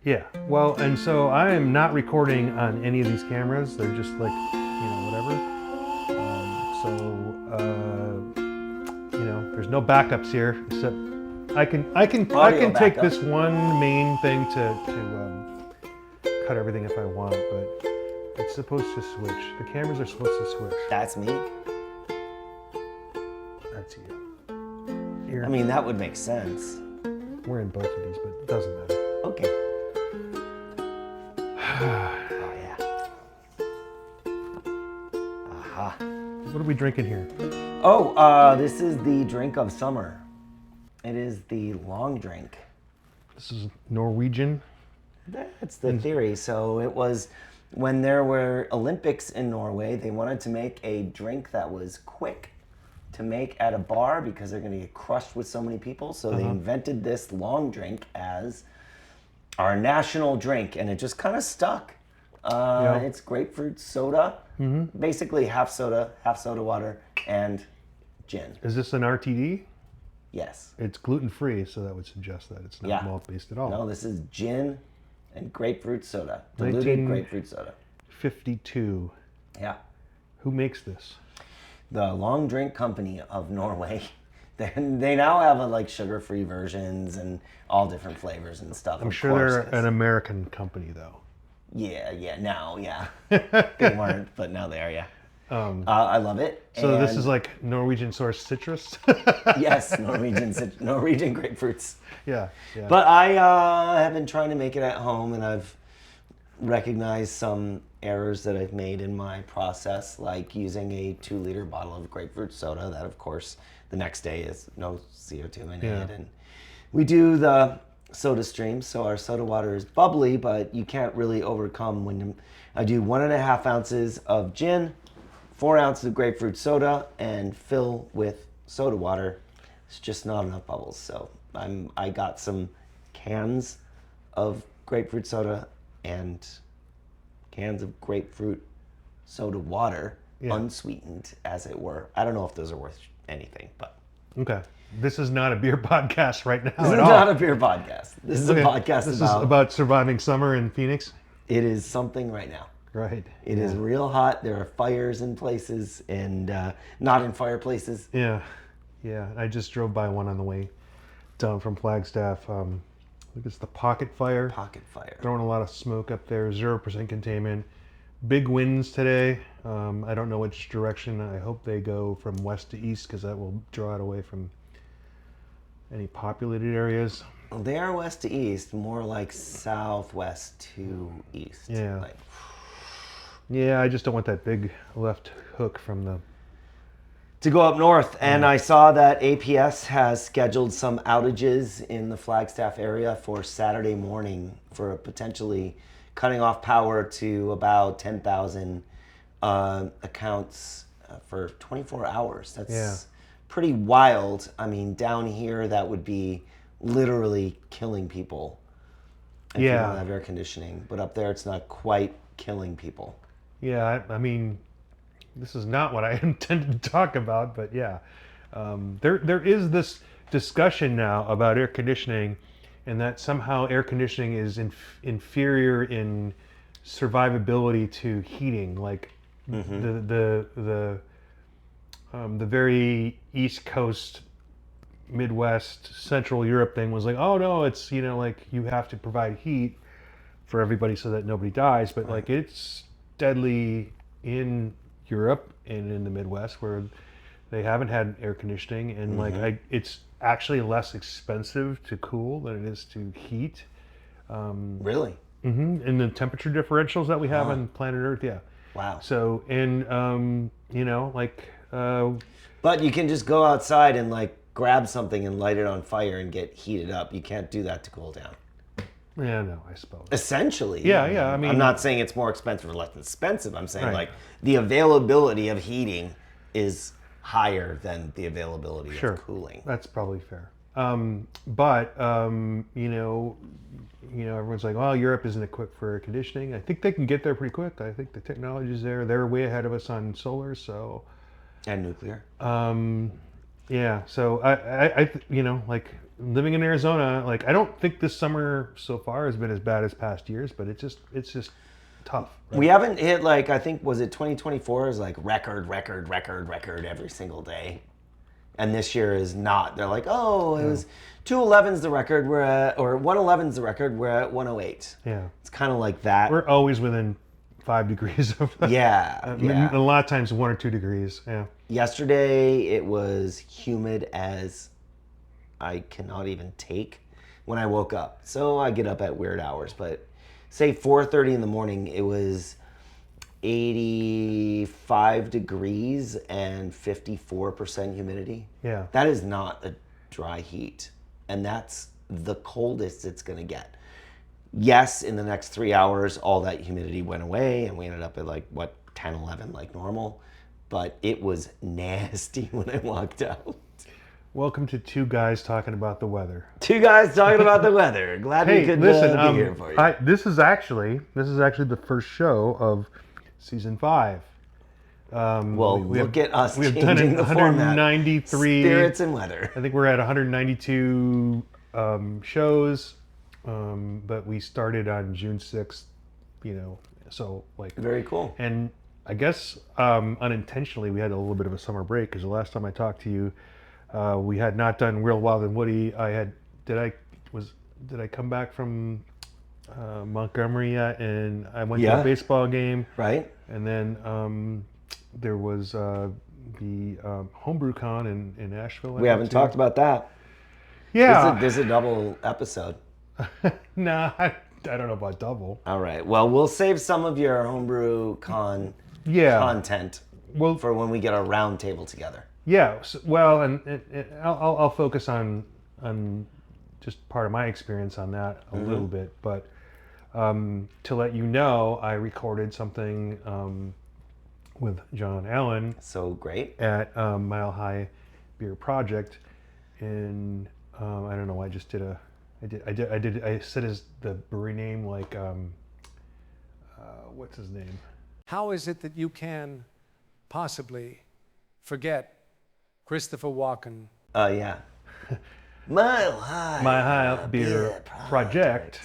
Yeah. Well, and so I am not recording on any of these cameras. They're just like, whatever. There's no backups here except I can take this one main thing to cut everything if I want, but it's supposed to switch. The cameras are supposed to switch. That's me? That's you. Here. I mean, that would make sense. We're in both of these, but it doesn't matter. Okay. Oh, yeah. Aha. What are we drinking here? Oh, this is the drink of summer. It is the long drink. This is Norwegian. That's the theory. So it was when there were Olympics in Norway, they wanted to make a drink that was quick to make at a bar because they're going to get crushed with so many people. So they invented this long drink as our national drink, and it just kind of stuck. It's grapefruit soda, basically half soda water, and gin. Is this an RTD? Yes. It's gluten-free, so that would suggest that it's not malt-based at all. No, this is gin and grapefruit soda. Diluted grapefruit soda. 52. Yeah. Who makes this? The Long Drink Company of Norway. They now have sugar-free versions and all different flavors and stuff. I'm sure they're an American company, though. Yeah, now, yeah. They weren't, but now they are, yeah. I love it. So this is like Norwegian source citrus? Yes, Norwegian grapefruits. Yeah. But I have been trying to make it at home, and I've recognized some errors that I've made in my process, like using a 2-liter bottle of grapefruit soda that, of course, the next day is no CO2 in it. And we do the soda stream, so our soda water is bubbly, but you can't really overcome when I do 1.5 ounces of gin, 4 ounces of grapefruit soda, and fill with soda water. It's just not enough bubbles. So I got some cans of grapefruit soda and cans of grapefruit soda water, unsweetened, as it were. I don't know if those are worth anything, but okay. This is not a beer podcast right now. This is not a beer podcast. This is a podcast This is about surviving summer in Phoenix. It is something right now. Right. It is real hot. There are fires in places and not in fireplaces. Yeah. I just drove by one on the way down from Flagstaff. I think it's the Pocket Fire. Throwing a lot of smoke up there. 0% containment. Big winds today. I don't know which direction. I hope they go from west to east because that will draw it away from any populated areas. They are west to east, more like southwest to east. Yeah. Yeah, I just don't want that big left hook from the... To go up north. And I saw that APS has scheduled some outages in the Flagstaff area for Saturday morning for potentially cutting off power to about 10,000 accounts for 24 hours. That's pretty wild. I mean, down here, that would be literally killing people if you don't have air conditioning. But up there, it's not quite killing people. Yeah, I mean, this is not what I intended to talk about, but yeah. There is this discussion now about air conditioning and that somehow air conditioning is inferior in survivability to heating. Like the very East Coast, Midwest, Central Europe thing was like, oh no, it's, like you have to provide heat for everybody so that nobody dies. But like it's deadly in Europe and in the Midwest where they haven't had air conditioning, and it's actually less expensive to cool than it is to heat. Really? And the temperature differentials that we have on planet Earth, Wow. So, and but you can just go outside and grab something and light it on fire and get heated up. You can't do that to cool down. Yeah, no, I suppose. Essentially. Yeah. I mean, I'm not saying it's more expensive or less expensive. I'm saying the availability of heating is higher than the availability of cooling. That's probably fair. But everyone's like, "Oh, Europe isn't equipped for air conditioning." I think they can get there pretty quick. I think the technology's there. They're way ahead of us on solar, so. And nuclear. Yeah. So I living in Arizona, like I don't think this summer so far has been as bad as past years, but it's just tough. Right? We haven't hit like, I think, was it 2024 is like record every single day. And this year is not. They're like, oh, it was 211's the record, we're at, or 111's the record, we're at 108. Yeah. It's kind of like that. We're always within 5 degrees of that. Yeah, A lot of times 1 or 2 degrees. Yeah. Yesterday it was humid as I cannot even take when I woke up. So I get up at weird hours, but say 4:30 in the morning, it was 85 degrees and 54% humidity. Yeah. That is not a dry heat. And that's the coldest it's going to get. Yes, in the next 3 hours, all that humidity went away and we ended up at like, 10, 11 like normal. But it was nasty when I walked out. Welcome to two guys talking about the weather. Two guys talking about the weather. Glad we could listen, be here for you. This is actually the first show of season 5. Look at us We've changing done the format. 193 Spirits and weather. I think we're at 192 shows, but we started on June 6th. So like Very cool. And I guess unintentionally we had a little bit of a summer break because the last time I talked to you, we had not done Real Wild and Woody. Did I come back from Montgomery yet? And I went to a baseball game. Right. And then there was the Homebrew Con in Asheville. We haven't talked about that. Yeah. This is a double episode. Nah, I don't know about double. All right. Well, we'll save some of your Homebrew Con content for when we get our round table together. Yeah. And I'll focus on just part of my experience on that a little bit. But to let you know, I recorded something with John Allen. So great. At Mile High Beer Project, and I don't know. I said the brewery name like what's his name? How is it that you can possibly forget Christopher Walken? Yeah. Mile High Beer Project.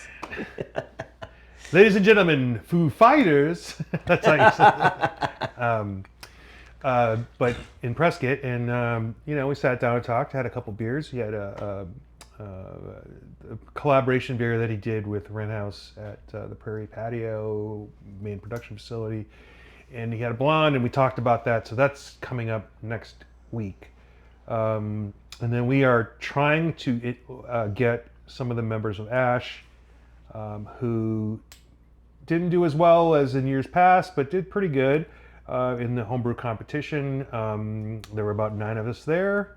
Ladies and gentlemen, Foo Fighters. That's how you say it. But in Prescott, and we sat down and talked, had a couple beers. He had a collaboration beer that he did with Wren at the Prairie Patio main production facility, and he had a blonde, and we talked about that. So that's coming up next week, and then we are trying to get some of the members of Ash who didn't do as well as in years past, but did pretty good in the homebrew competition. There were about 9 of us there.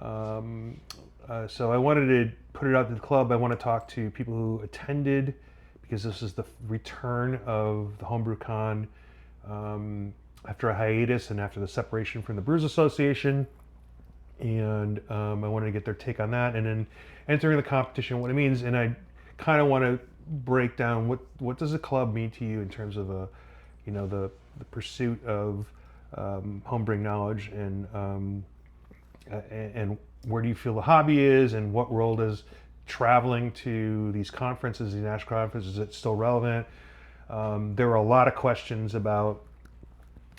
So I wanted to put it out to the club. I want to talk to people who attended because this is the return of the Homebrew Con after a hiatus and after the separation from the Brewers Association. And I wanted to get their take on that, and then entering the competition, what it means. And I kind of want to break down what does a club mean to you in terms of the pursuit of homebrewing knowledge, and where do you feel the hobby is, and what role does traveling to these conferences, these national conferences, is it still relevant? There were a lot of questions about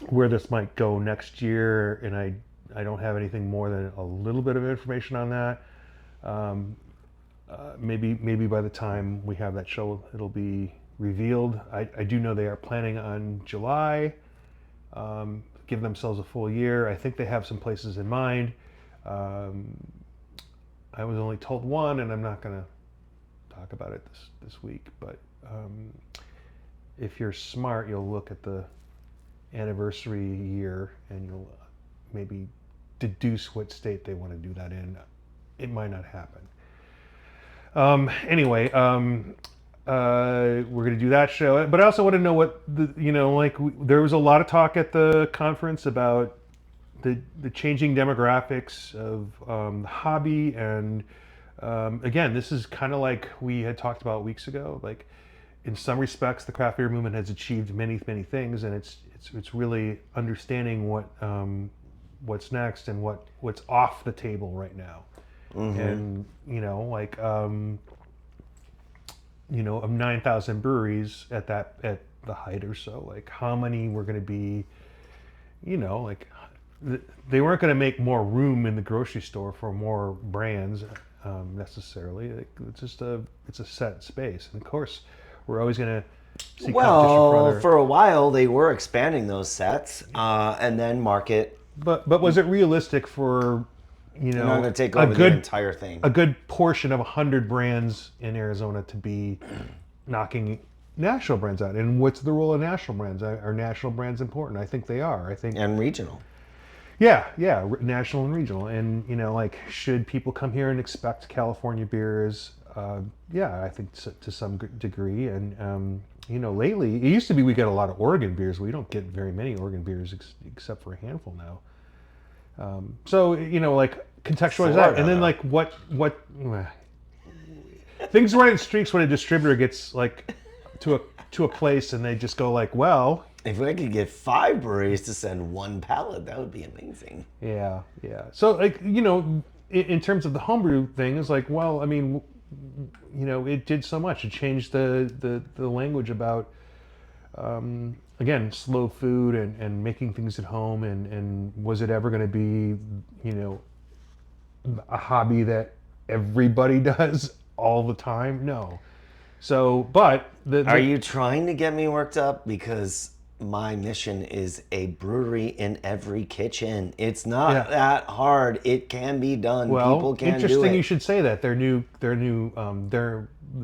where this might go next year, and I don't have anything more than a little bit of information on that. Maybe by the time we have that show, it'll be revealed. I do know they are planning on July, give themselves a full year. I think they have some places in mind. I was only told one, and I'm not going to talk about it this week, but if you're smart, you'll look at the anniversary year and you'll maybe deduce what state they want to do that in. It might not happen. Anyway, we're going to do that show, but I also want to know what there was a lot of talk at the conference about the changing demographics of the hobby, and again, this is kind of like we had talked about weeks ago. Like, in some respects, the craft beer movement has achieved many things, and it's really understanding what's next and what's off the table right now. and like of 9,000 breweries at the height or so, like how many were going to be, like they weren't going to make more room in the grocery store for more brands necessarily. Like, it's a set space, and of course we're always going to see competition for other. For a while they were expanding those sets, and then market. But was it realistic for They're not going to take over the entire thing. A good portion of 100 brands in Arizona to be knocking national brands out? And what's the role of national brands? Are national brands important? I think they are. And regional. Yeah, national and regional. And like, should people come here and expect California beers? Yeah, I think to some degree. And lately it used to be we get a lot of Oregon beers. We don't get very many Oregon beers except for a handful now. So like, contextualize that, and then like what things run in streaks when a distributor gets like to a place and they just go like, well, if I could get 5 breweries to send 1 pallet, that would be amazing. Yeah. So like, in terms of the homebrew thing, it's like, well, I mean, it did so much. It changed the language about again, slow food and making things at home, and was it ever going to be, a hobby that everybody does all the time? No. So, but are you trying to get me worked up? Because my mission is a brewery in every kitchen. It's not that hard. It can be done. Well, people can do it. Interesting you should say that. The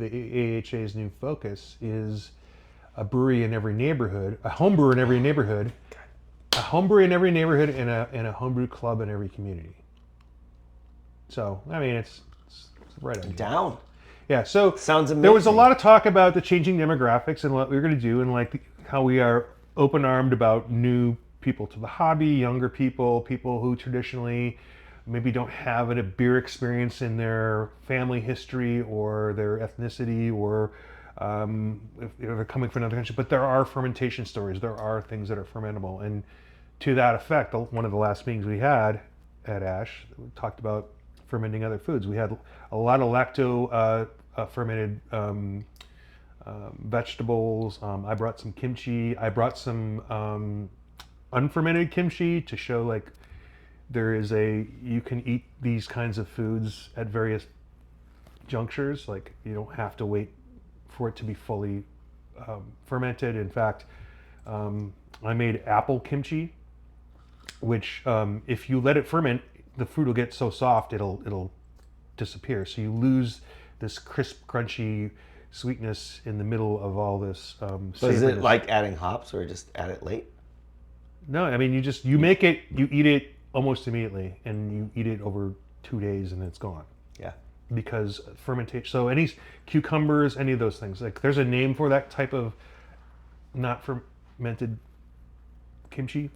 AHA's new focus is a brewery in every neighborhood, a home brewer in every neighborhood, a home brewery in every neighborhood, and a homebrew club in every community. So, I mean, it's right on. Down. Yeah, so sounds amazing. There was a lot of talk about the changing demographics and what we were going to do, and like how we are open-armed about new people to the hobby, younger people who traditionally maybe don't have a beer experience in their family history or their ethnicity, or if they're coming from another country. But there are fermentation stories. There are things that are fermentable, and to that effect, one of the last meetings we had at Ash, we talked about fermenting other foods. We had a lot of lacto fermented vegetables. I brought some kimchi. I brought some unfermented kimchi to show like you can eat these kinds of foods at various junctures. Like, you don't have to wait for it to be fully fermented. In fact, I made apple kimchi, which if you let it ferment, the fruit will get so soft it'll disappear. So you lose this crisp, crunchy sweetness in the middle of all this. So is it like adding hops, or just add it late? No, I mean, you make it, you eat it almost immediately, and you eat it over 2 days, and it's gone. Yeah. Because fermentation. So any cucumbers, any of those things, like there's a name for that type of not fermented kimchi.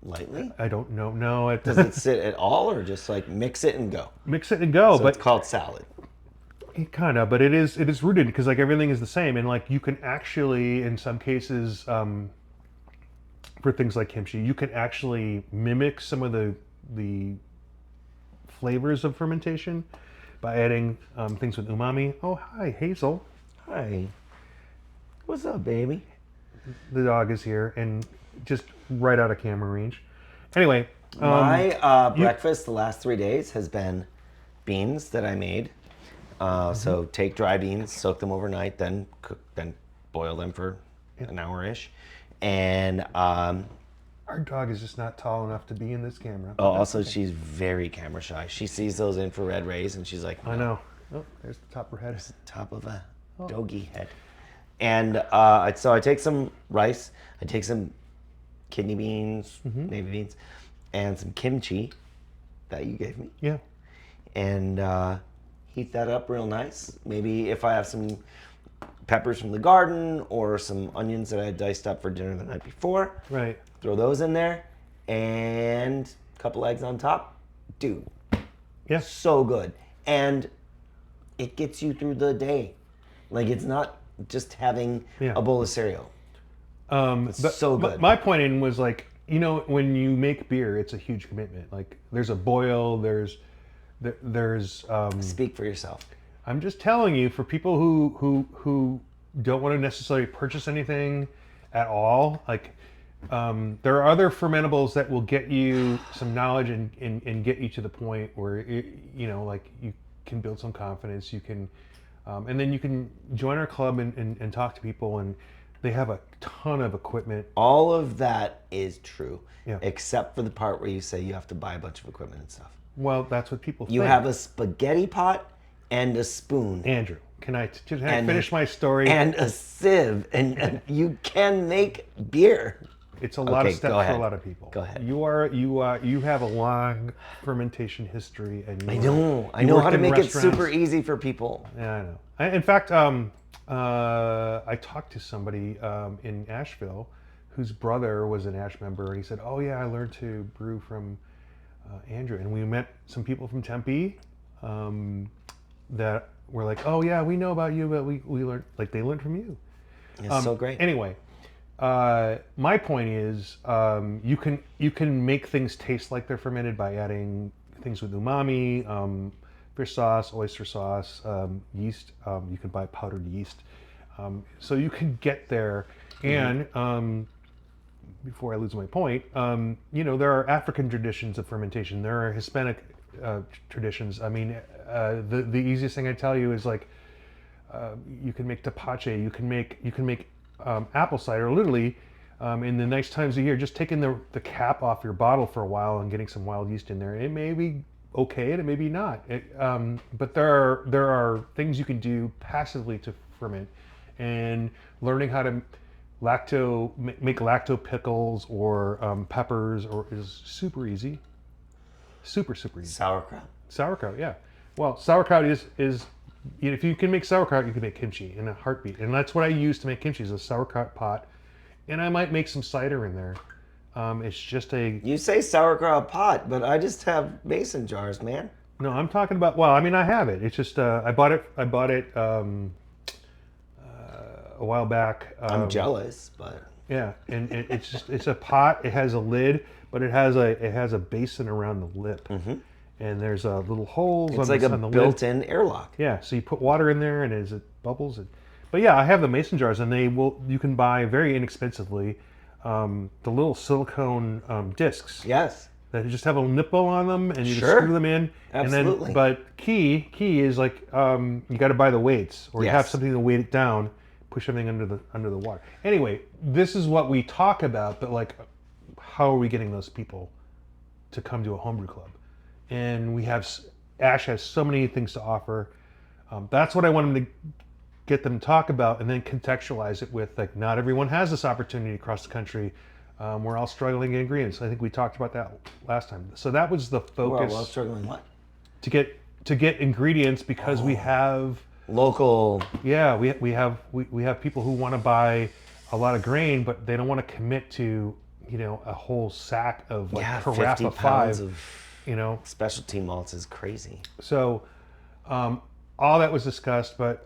Lightly? I don't know. No, Does it sit at all, or just like mix it and go? Mix it and go. So but it's called salad. Kind of, but it is rooted, because like everything is the same, and like you can actually, in some cases, for things like kimchi, you can actually mimic some of the flavors of fermentation by adding things with umami. Oh, hi, Hazel. Hi. What's up, baby? The dog is here, and just right out of camera range. Anyway, my breakfast the last 3 days has been beans that I made. So take dry beans, soak them overnight, then boil them for an hour-ish. And our dog is just not tall enough to be in this camera. Oh, also she's very camera shy. She sees those infrared rays and she's like, no. I know. Oh, there's the top of her head. There's the top of a doggy head. And so I take some rice, I take some kidney beans, navy beans, and some kimchi that you gave me. Yeah. And heat that up real nice. Maybe if I have some peppers from the garden or some onions that I had diced up for dinner the night before. Right. Throw those in there, and a couple eggs on top. Dude. Yeah. So good. And it gets you through the day. Like, it's not just having a bowl of cereal. It's so good. My point in was like, when you make beer, it's a huge commitment. Like, there's a boil, there's there's. Speak for yourself. I'm just telling you, for people who don't want to necessarily purchase anything at all, like there are other fermentables that will get you some knowledge and get you to the point where like you can build some confidence. You can, and then you can join our club and talk to people, and they have a ton of equipment. All of that is true, Yeah. except for the part where you say you have to buy a bunch of equipment and stuff. Well, that's what people You think. have a spaghetti pot and a spoon. Andrew, can I finish my story? And a sieve, and you can make beer. It's a lot Okay, of steps go for ahead. a lot of people. Go ahead. You have a long fermentation history, and I you know worked how to in make it restaurants. super easy for people. Yeah, I know. In fact, I talked to somebody in Asheville whose brother was an Ash member, and he said, "Oh yeah, I learned to brew from Andrew." And we met some people from Tempe that were like, "Oh yeah, we know about you, but we learned, like, they learned from you." It's so great. Anyway, my point is, you can make things taste like they're fermented by adding things with umami, fish sauce, oyster sauce, yeast. You can buy powdered yeast, so you can get there. And before I lose my point, there are African traditions of fermentation. There are Hispanic traditions. I mean, the easiest thing I tell you is, like, you can make tepache. You can make apple cider, literally, in the nice times of year, just taking the cap off your bottle for a while and getting some wild yeast in there. It may be okay and it may be not. But there are things you can do passively to ferment, and learning how to make lacto pickles or peppers is super easy. Super easy. Sauerkraut. Sauerkraut, yeah. Well, sauerkraut is if you can make sauerkraut, you can make kimchi in a heartbeat, and that's what I use to make kimchi, is a sauerkraut pot, and I might make some cider in there. It's just You say sauerkraut pot, but I just have mason jars, man. no. I'm talking about. Well, I mean, I have it. It's just I bought it a while back. I'm jealous, but Yeah, and it's a pot. It has a lid, but it has a basin around the lip, and there's little holes. it's on like the, a on the lid. built-in airlock. Yeah, so you put water in there, and as it bubbles, but yeah, I have the mason jars, and you can buy very inexpensively the little silicone discs Yes. that just have a nipple on them, and you just Sure. screw them in. Absolutely. And then, but key is, like, you got to buy the weights, or you have Yes. something to weight it down, push everything under the water. Anyway, this is what we talk about, but, like, how are we getting those people to come to a homebrew club? And Ash has so many things to offer. That's what I wanted to get them to talk about, and then contextualize it with, like, not everyone has this opportunity across the country. We're all struggling in ingredients. I think we talked about that last time. So that was the focus. Well, struggling what? To get ingredients, because we have Local. yeah we have people who want to buy a lot of grain, but they don't want to commit to a whole sack of, like, Yeah, Carafa 50 pounds 5, of specialty malts is crazy. So all that was discussed, but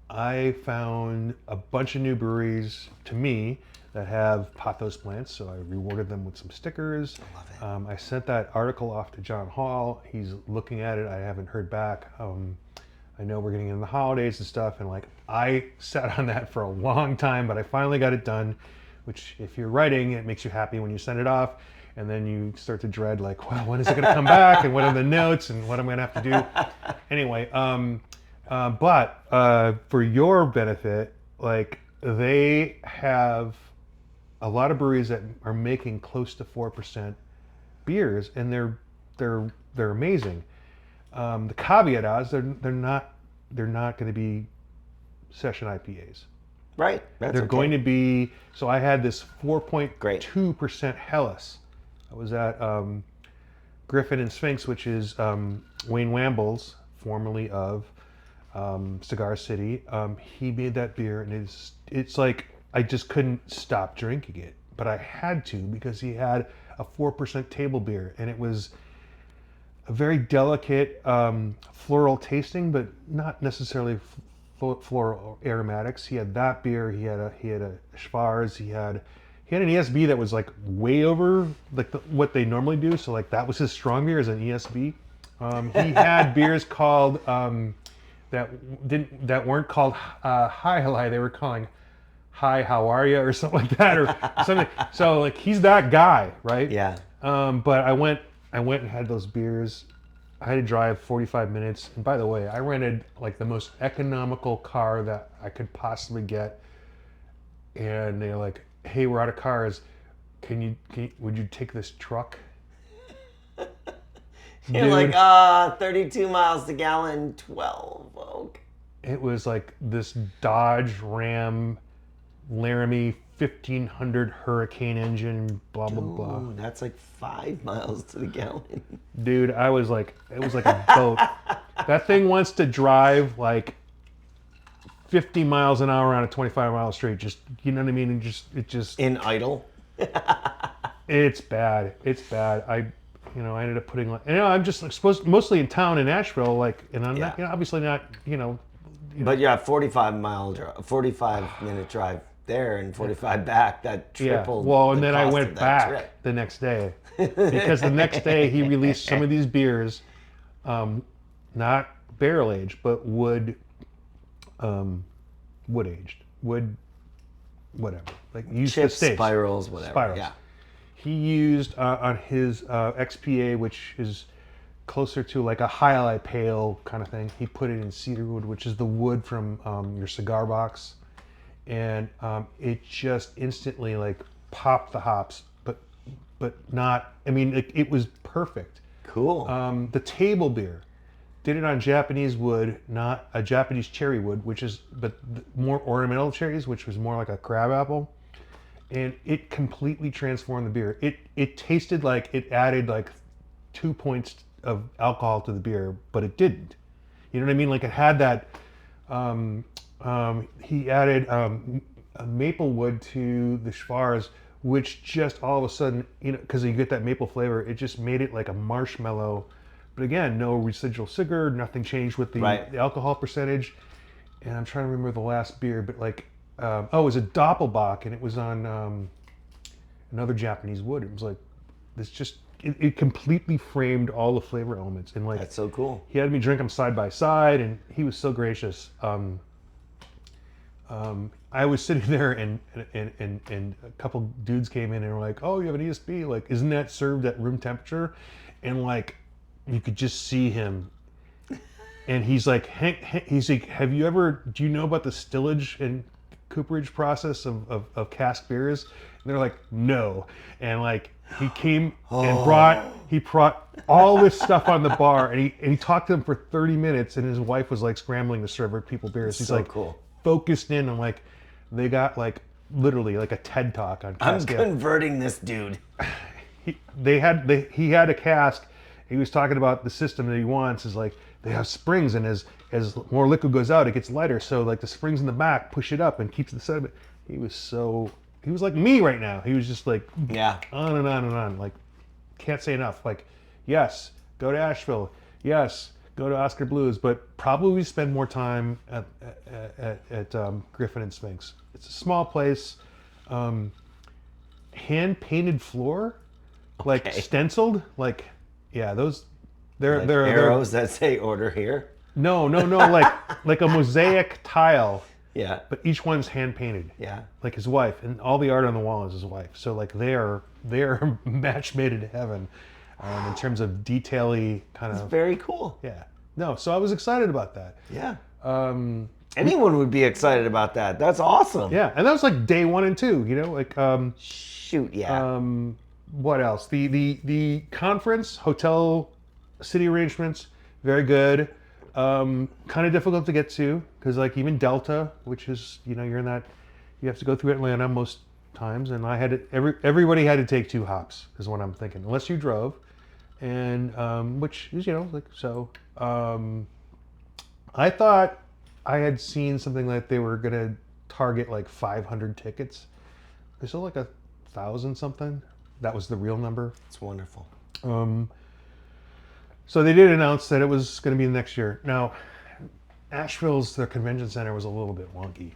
I found a bunch of new breweries to me that have pothos plants, so I rewarded them with some stickers. I love it. I sent that article off to John Hall. He's looking at it. I haven't heard back. I know we're getting into the holidays and stuff, and, like, I sat on that for a long time, but I finally got it done, which, if you're writing, it makes you happy when you send it off, and then you start to dread, like, well, when is it going to come back, and what are the notes, and what am I going to have to do? Anyway, but for your benefit, like, they have a lot of breweries that are making close to 4% beers, and they're amazing. The caveat is they're not going to be session IPAs. Right. That's They're okay. going to be. So I had this Great. 4.2% Helles. I was at Griffon and Sphinx, which is Wayne Wamble's, formerly of Cigar City. He made that beer, and it's like, I just couldn't stop drinking it, but I had to, because he had a 4% table beer, and it was a very delicate floral tasting, but not necessarily floral aromatics. He had that beer. He had a Schwarz. He had an ESB that was, like, way over, like, what they normally do. So, like, that was his strong beer, as an ESB. He had beers called that weren't called Hi Halle. They were calling Hi How Are Ya or something like that or something. So like he's that guy, right? Yeah. But I went and had those beers. I had to drive 45 minutes. And by the way, I rented like the most economical car that I could possibly get. And they're like, "Hey, we're out of cars. Would you take this truck?" You're Dude. like, 32 miles a gallon, 12 oak. It was like this Dodge Ram Laramie 1500 Hurricane engine, blah, blah, blah. Ooh, that's like 5 miles to the gallon. Dude, it was like a boat. That thing wants to drive like 50 miles an hour on a 25-mile street. Just, you know what I mean? It just. In idle? It's bad. It's bad. I ended up putting like, I'm just like mostly in town in Asheville, like, and I'm not, obviously not, But yeah, 45-minute drive there and 45 back. That tripled. Yeah. Well, and the then I cost went of that back trip. the next day because the next day he released some of these beers, not barrel aged, but wood aged, whatever. Like used Chips, the states. spirals, whatever. Spirals. Yeah. He used on his XPA, which is closer to like a highlight pale kind of thing. He put it in cedar wood, which is the wood from your cigar box, and it just instantly like popped the hops, but not. I mean, it was perfect. Cool. The table beer did it on Japanese wood, not a Japanese cherry wood, but more ornamental cherries, which was more like a crab apple. And it completely transformed the beer. It tasted like it added like 2 points of alcohol to the beer, but it didn't. You know what I mean? Like it had that. He added a maple wood to the Schwarz, which just all of a sudden, because you get that maple flavor, it just made it like a marshmallow. But again, no residual sugar, nothing changed with the alcohol percentage. And I'm trying to remember the last beer, but like. It was a Doppelbock, and it was on another Japanese wood. It was like this, just it completely framed all the flavor elements, and like That's so cool. he had me drink them side by side, and he was so gracious. I was sitting there, and a couple dudes came in and were like, "Oh, you have an ESB? Like, isn't that served at room temperature?" And like, you could just see him. And he's like, he's like, do you know about the stillage and cooperage process of cask beers? And they're like, no. And like he came and brought all this stuff on the bar, and he talked to them for 30 minutes, and his wife was like scrambling to serve people beers. He's so like cool. Focused in on like they got like literally like a TED talk on I'm cask. converting this dude. He had a cask. He was talking about the system that he wants is like they have springs, and as more liquid goes out, it gets lighter. So like the springs in the back push it up and keeps the sediment. He was like me right now. He was just like on and on and on. Like can't say enough. Like yes, go to Asheville. Yes, go to Oskar Blues, but probably spend more time at Griffon and Sphinx. It's a small place. Hand painted floor, like stenciled, like those. They're arrows that say order here. No, like a mosaic tile. Yeah. But each one's hand painted. Yeah. Like his wife, and all the art on the wall is his wife. So like they are match made in heaven, in terms of detail-y kind of. It's very cool. Yeah. No, so I was excited about that. Yeah. Anyone would be excited about that. That's awesome. Yeah, and that was like day 1 and 2. Like. Shoot, yeah. What else? The conference hotel. City arrangements, very good. Kind of difficult to get to because like even Delta, which is you're in that, you have to go through Atlanta most times, and I had to, everybody had to take 2 hops is what I'm thinking, unless you drove, and which is like so. I thought I had seen something like they were gonna target like 500 tickets. They sold like 1,000 something. That was the real number. It's wonderful. So they did announce that it was going to be next year. Now, Asheville's, their convention center was a little bit wonky.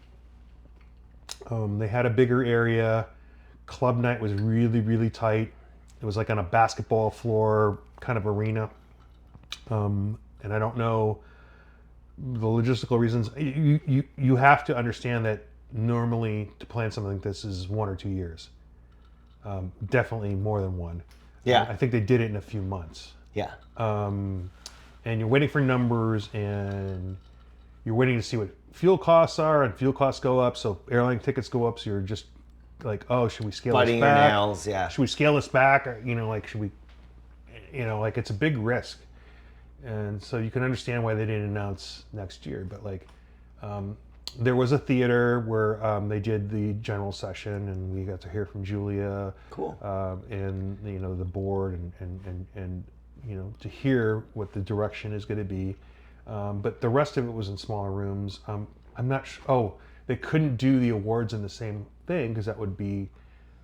They had a bigger area. Club night was really, really tight. It was like on a basketball floor kind of arena. And I don't know the logistical reasons. You have to understand that normally to plan something like this is 1 or 2 years. Definitely more than one. Yeah. I think they did it in a few months. Yeah. And you're waiting for numbers, and you're waiting to see what fuel costs are, and fuel costs go up, so airline tickets go up, so you're just like, oh, should we scale Biting this your back? nails, yeah. Should we scale this back? Or, like, should we, like, it's a big risk. And so you can understand why they didn't announce next year. But, like, there was a theater where they did the general session, and we got to hear from Julia. Cool. And, the board, and to hear what the direction is going to be. But the rest of it was in smaller rooms. I'm not sure. Oh, they couldn't do the awards in the same thing because that would be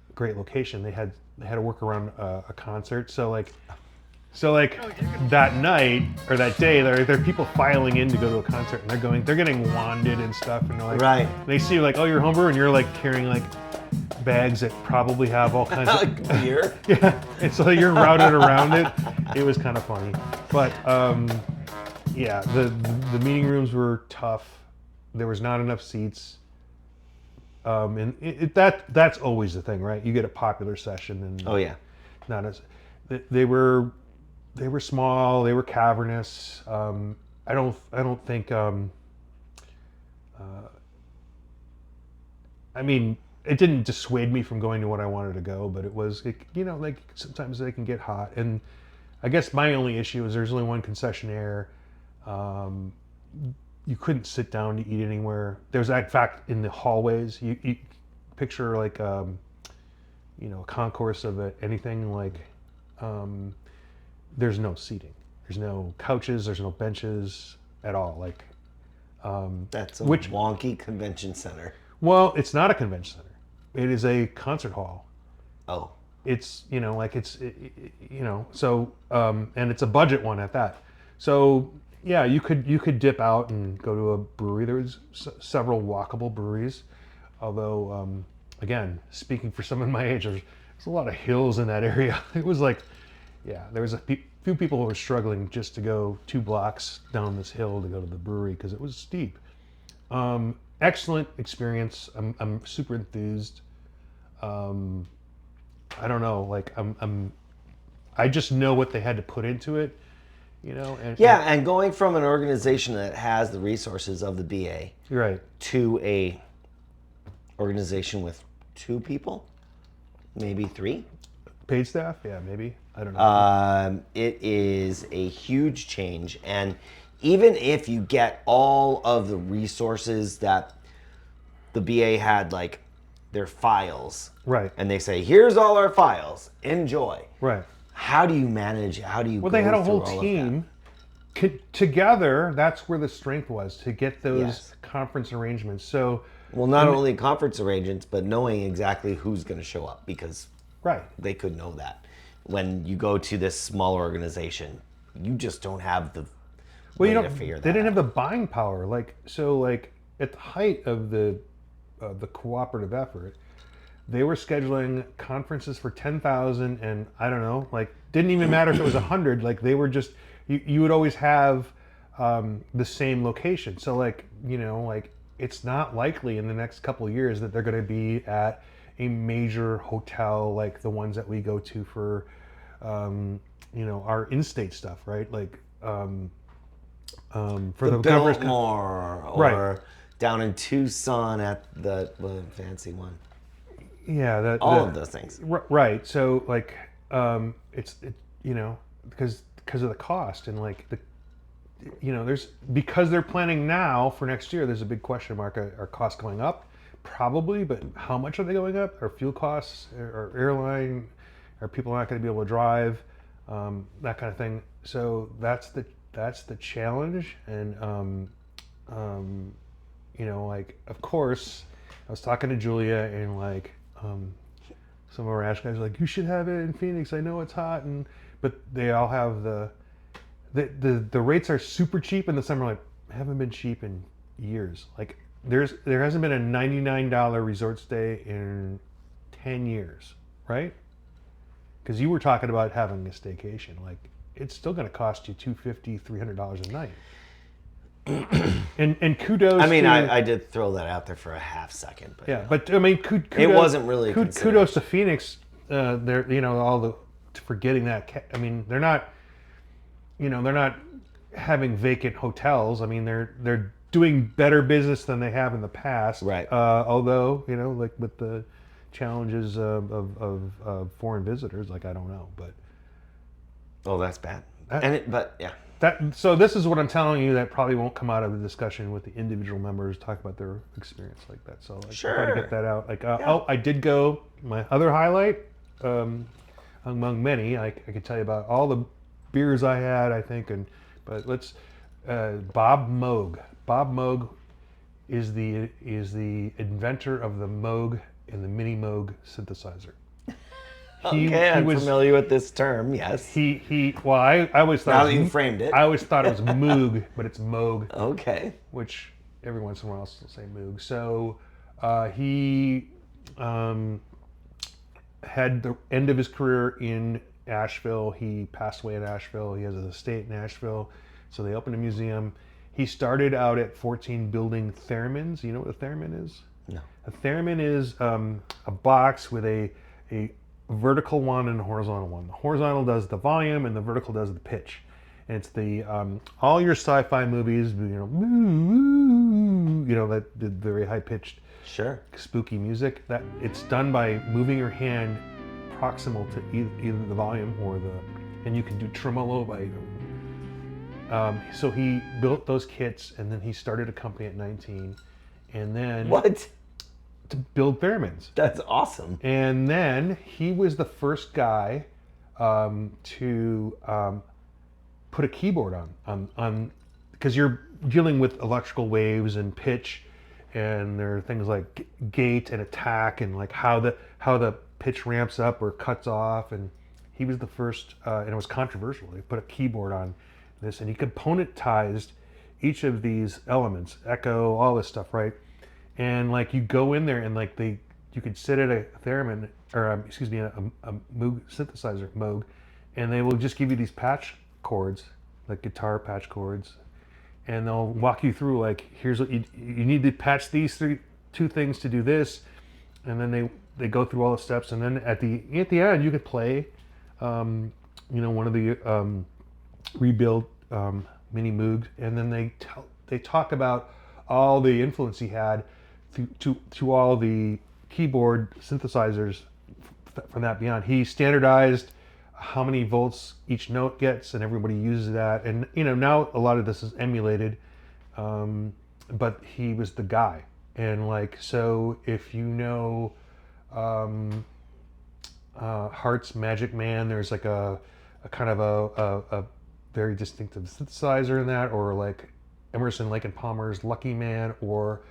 a great location. They had to work around a concert. So that night or that day, there are people filing in to go to a concert, and they're getting wanded and stuff, and they're like, Right. They see you like, oh, you're homebrewer, and you're like carrying like bags that probably have all kinds of Beer. yeah, and so you're routed around it. It was kind of funny, but yeah, the meeting rooms were tough. There was not enough seats, and that's always the thing, right? You get a popular session, and Oh yeah. not as they were small, they were cavernous. I don't think. I mean, it didn't dissuade me from going to what I wanted to go, but it was, like sometimes they can get hot. And I guess my only issue is there's only one concessionaire. You couldn't sit down to eat anywhere. There's, in fact, in the hallways, you picture like, a concourse of anything, like, there's no seating. There's no couches, there's no benches at all. Like, That's a wonky convention center. well, it's not a convention center. It is a concert hall. Oh. It's, so, and it's a budget one at that. So, yeah, you could dip out and go to a brewery. There was several walkable breweries. Although, again, speaking for someone my age, there's a lot of hills in that area. It was like, yeah, there was a few people who were struggling just to go 2 blocks down this hill to go to the brewery because it was steep. Excellent experience. I'm super enthused. I don't know, like I just know what they had to put into it, And going from an organization that has the resources of the BA right to a organization with 2 people, maybe 3. paid staff, yeah, maybe, I don't know. It is a huge change, and even if you get all of the resources that the BA had, like their files, Right. and they say, here's all our files, enjoy. Right. How do you manage? How do you Well, they had a whole through all of team together. That's where the strength was, to get those Yes. conference arrangements. So, that? Well, not only conference arrangements, but knowing exactly who's going to show up, because right. they could know that. When you go to this smaller organization, you just don't have the way to figure that they didn't out. have the buying power. Like at the height of the cooperative effort, they were scheduling conferences for 10,000, and I don't know, like, didn't even matter if it was 100. Like, they were just, you would always have the same location. So, like, it's not likely in the next couple of years that they're going to be at a major hotel like the ones that we go to for our in-state stuff, right? Like for the governor's Biltmore, or Right. down in Tucson at the fancy one. yeah, All of those things. right. So, like, because of the cost, and like there's, because they're planning now for next year, there's a big question mark. Are costs going up? Probably, but how much are they going up? Are fuel costs, or airline, are people not going to be able to drive, that kind of thing? So that's the challenge. And like, of course, I was talking to Julia, and like some of our Ash guys are like, you should have it in Phoenix. I know it's hot, but they all have the rates are super cheap in the summer. Like, haven't been cheap in years. Like, there hasn't been a $99 resort stay in 10 years, right? Because you were talking about having a staycation. Like, it's still going to cost you $250, $300 a night. and kudos. I mean, to, I did throw that out there for a half second, but yeah, but I mean, kudos, it wasn't really a kudos to Phoenix. They're for getting that. I mean, they're not having vacant hotels. I mean, they're doing better business than they have in the past. Right. Although like with the challenges of foreign visitors, like I don't know, but Oh, that's bad. But yeah. So this is what I'm telling you that probably won't come out of the discussion with the individual members talk about their experience like that. So like, Sure. try to get that out. Like, I did go. My other highlight, among many, I could tell you about all the beers I had. I think, but let's Bob Moog. Bob Moog is the inventor of the Moog and the Mini Moog synthesizer. I'm familiar with this term. Yes. Well, I always thought Now that you framed it. I always thought it was Moog, but it's Moog, Okay. which every once in a while will say Moog. So he had the end of his career in Asheville. He passed away in Asheville. He has an estate in Asheville. So they opened a museum. He started out at 14 building theremins. You know what a theremin is? No. A theremin is a box with a vertical one and a horizontal one. The horizontal does the volume and the vertical does the pitch. And it's the all your sci-fi movies, that the very high pitched, Sure. spooky music. That it's done by moving your hand proximal to either the volume or and you can do tremolo by. So he built those kits, and then he started a company at 19, and then What? to build theremins. That's awesome. And then he was the first guy to put a keyboard on because you're dealing with electrical waves and pitch, and there are things like gate and attack, and like how the pitch ramps up or cuts off. And he was the first, and it was controversial. He put a keyboard on this, and he componentized each of these elements, echo, all this stuff, right? And like you go in there and like you could sit at a theremin or a Moog synthesizer, Moog, and they will just give you these patch chords, like guitar patch chords, and they'll walk you through like, here's what you need to patch these two things to do this, and then they go through all the steps, and then at the end you could play, one of the rebuild mini Moogs, and then they talk about all the influence he had to all the keyboard synthesizers from that beyond. He standardized how many volts each note gets, and everybody uses that. And now a lot of this is emulated, but he was the guy. And like, so if you know Hart's Magic Man, there's like a kind of a very distinctive synthesizer in that, or like Emerson, Lake and Palmer's Lucky Man, or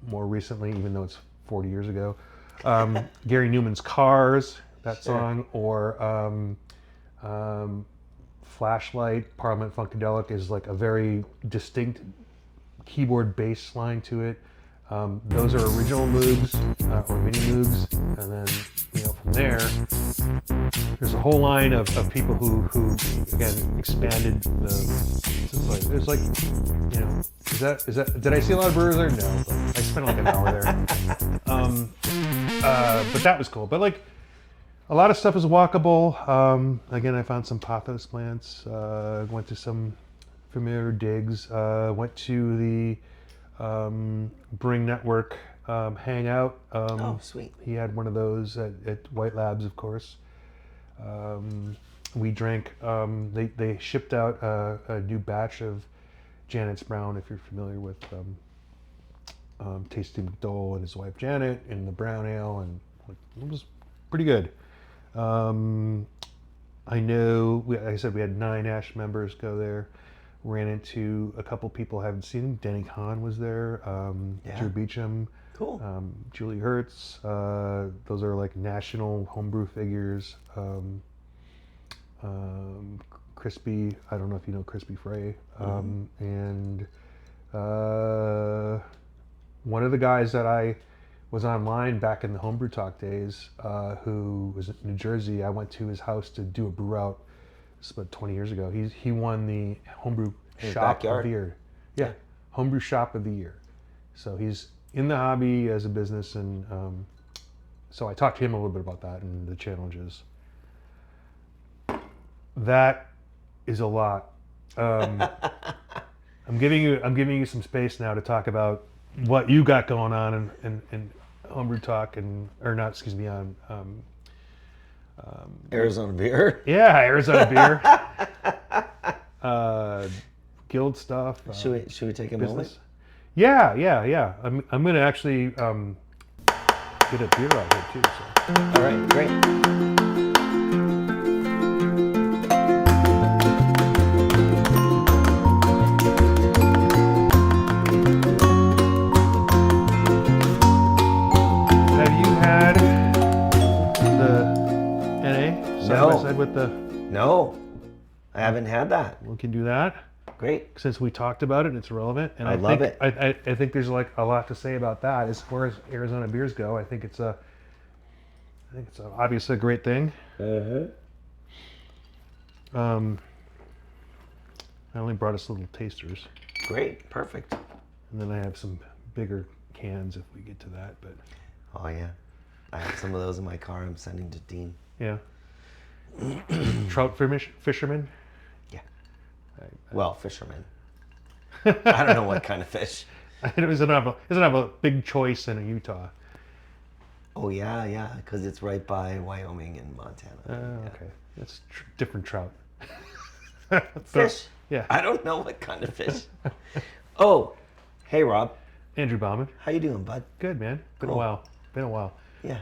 more recently, even though it's 40 years ago, Gary Newman's Cars, that song, or Flashlight, Parliament Funkadelic is like a very distinct keyboard bass line to it. Those are original Moogs or mini Moogs, and then from there, there's a whole line of people who again expanded the. It's like is that did I see a lot of brewers there? No, but I spent like an hour there. But that was cool. But like a lot of stuff is walkable. Again, I found some pothos plants. Went to some familiar digs. Went to the Brewing Network hangout. Oh, sweet. He had one of those at White Labs, of course. We drank, they shipped out a new batch of Janet's Brown, if you're familiar with Tasty McDole and his wife Janet, and the brown ale, and it was pretty good. I know, like I said, we had 9 Ash members go there. Ran into a couple people I haven't seen. Denny Kahn was there. Drew Beecham. Cool. Julie Hertz. Those are like national homebrew figures. Crispy. I don't know if you know Crispy Frey. And one of the guys that I was online back in the Homebrew Talk days, who was in New Jersey, I went to his house to do a brew out it's about 20 years ago. He won the homebrew His shop backyard? of the year. Yeah, homebrew shop of the year. So he's in the hobby as a business, and so I talked to him a little bit about that and the challenges. That is a lot. I'm giving you some space now to talk about what you got going on in homebrew talk or not, excuse me, on Arizona beer. yeah, Arizona beer, guild stuff. Should we take a moment? Business. Yeah. I'm gonna actually get a beer out here too. So. All right, great. Have you had the NA side by side with the? No, I haven't had that. We can do that. Great. Since we talked about it, it's relevant, and I love it. I think there's like a lot to say about that as far as Arizona beers go. I think it's obviously a great thing. I only brought us little tasters, Great. Perfect. and then I have some bigger cans if we get to that. But Oh yeah, I have some of those in my car. I'm sending to Dean. yeah, trout fisherman. Yeah. Well, fishermen. I don't know what kind of fish. It doesn't have a big choice in Utah. Oh yeah, because it's right by Wyoming and Montana. Yeah. Okay, that's different trout. Fish? Yeah. I don't know what kind of fish. Oh, hey Rob, Andrew Bauman. how you doing, bud? Good, man. Been Cool. a while. Yeah.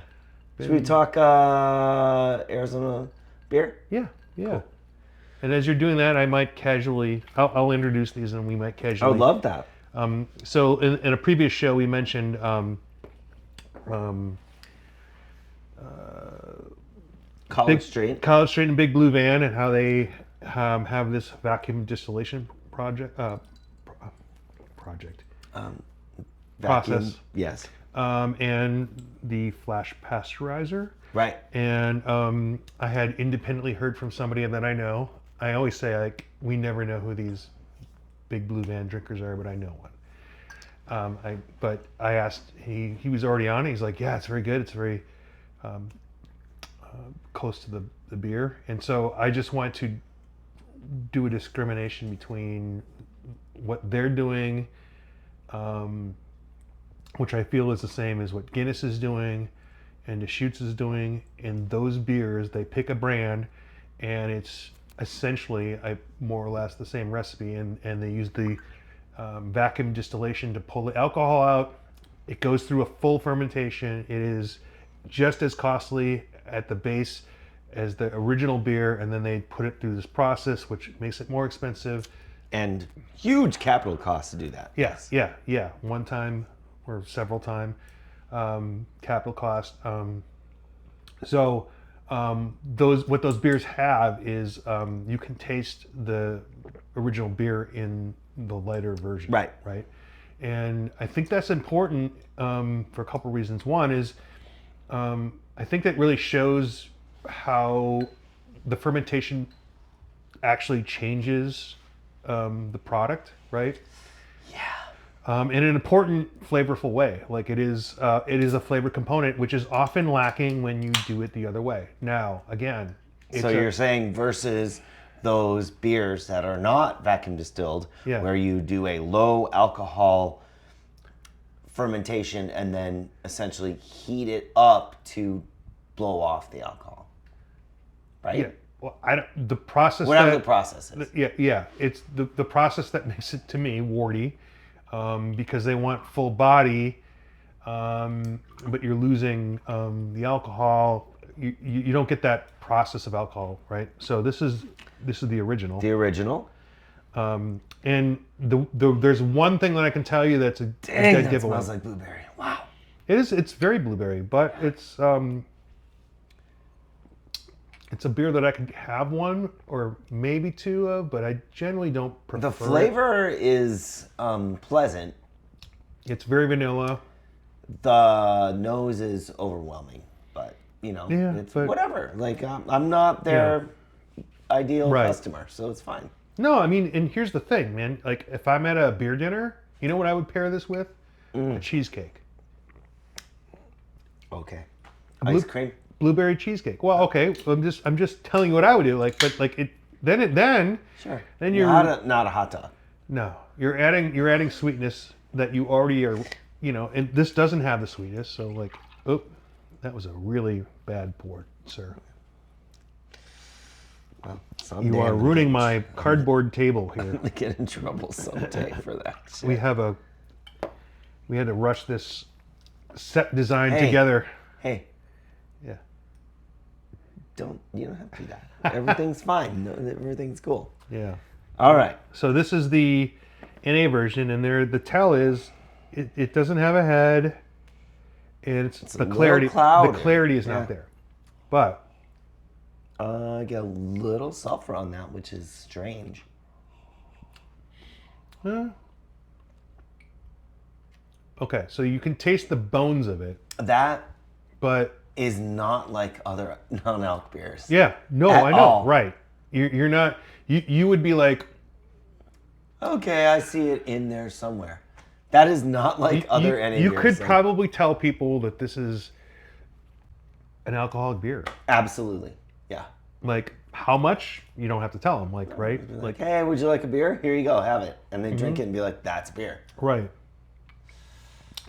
Should we talk Arizona beer? Yeah. Cool. And as you're doing that, I might casually, I'll introduce these, and we might I casually. would love that. So in a previous show, we mentioned College Street. College Street and Big Blue Van, and how they have this vacuum distillation project. Vacuum. Process. Yes. And the flash pasteurizer. Right. And I had independently heard from somebody that I know. I always say, like, we never know who these Big Blue Van drinkers are, but I know one. But I asked, he was already on it. He's like, yeah, it's very good. It's very close to the beer. And so I just want to do a discrimination between what they're doing, which I feel is the same as what Guinness is doing and Deschutes is doing. And those beers, they pick a brand, and it's essentially more or less the same recipe, and they use the vacuum distillation to pull the alcohol out. It goes through a full fermentation. It is just as costly at the base as the original beer, and then they put it through this process, which makes it more expensive. And huge capital costs to do that. Yes, yeah. One time or several time capital cost. So what those beers have is you can taste the original beer in the lighter version. Right. And I think that's important for a couple reasons. One is I think that really shows how the fermentation actually changes the product, right? Yeah. In an important, flavorful way. Like it is a flavor component, which is often lacking when you do it the other way. Now, again, So you're saying versus those beers that are not vacuum distilled, Yeah. where you do a low alcohol fermentation and then essentially heat it up to blow off the alcohol, right? yeah. Well, the process. Whatever the process is. Yeah. It's the process that makes it, to me, warty, because they want full body, but you're losing the alcohol. You don't get that process of alcohol, right? So this is the original. The original. And there's one thing that I can tell you that's a dead That giveaway. smells like blueberry. Wow. It's very blueberry, but it's a beer that I could have one or maybe two of, but I generally don't prefer The flavor is pleasant. It's very vanilla. The nose is overwhelming, but Yeah, it's but- whatever. Like I'm not there ideal Right. customer, so it's fine. No, I mean, and here's the thing, man. Like, if I'm at a beer dinner, you know what I would pair this with? A cheesecake. Okay. Blue- Ice cream. Blueberry cheesecake. Well, okay. I'm just telling you what I would do. Like, but like then Sure. Then you're not a hot dog. no, you're adding sweetness that you already are, and this doesn't have the sweetness. So like, oh, that was a really bad pour, sir. Well, You are ruining my cardboard table here. I'm gonna get in trouble someday for that. Shit. We had to rush this set design Hey. together. Hey, Yeah. you don't have to do that. Everything's fine. No, everything's cool. Yeah. All right. So this is the NA version, and the tell is it doesn't have a head, and it's a the little clarity. cloudy. The clarity is Yeah. not there, but I get a little sulfur on that, which is strange. okay. So you can taste the bones of it, That but is not like other non-alc beers. yeah, no, At I know, all. right? You're not. You would be like Okay, I see it in there somewhere. That is not like other NA you beers. could so- probably tell people that this is an alcoholic beer. Absolutely. Yeah. Like how much you don't have to tell them. Like right, Like, hey, would you like a beer? Here you go, have it. And they drink it and be like, that's beer. right.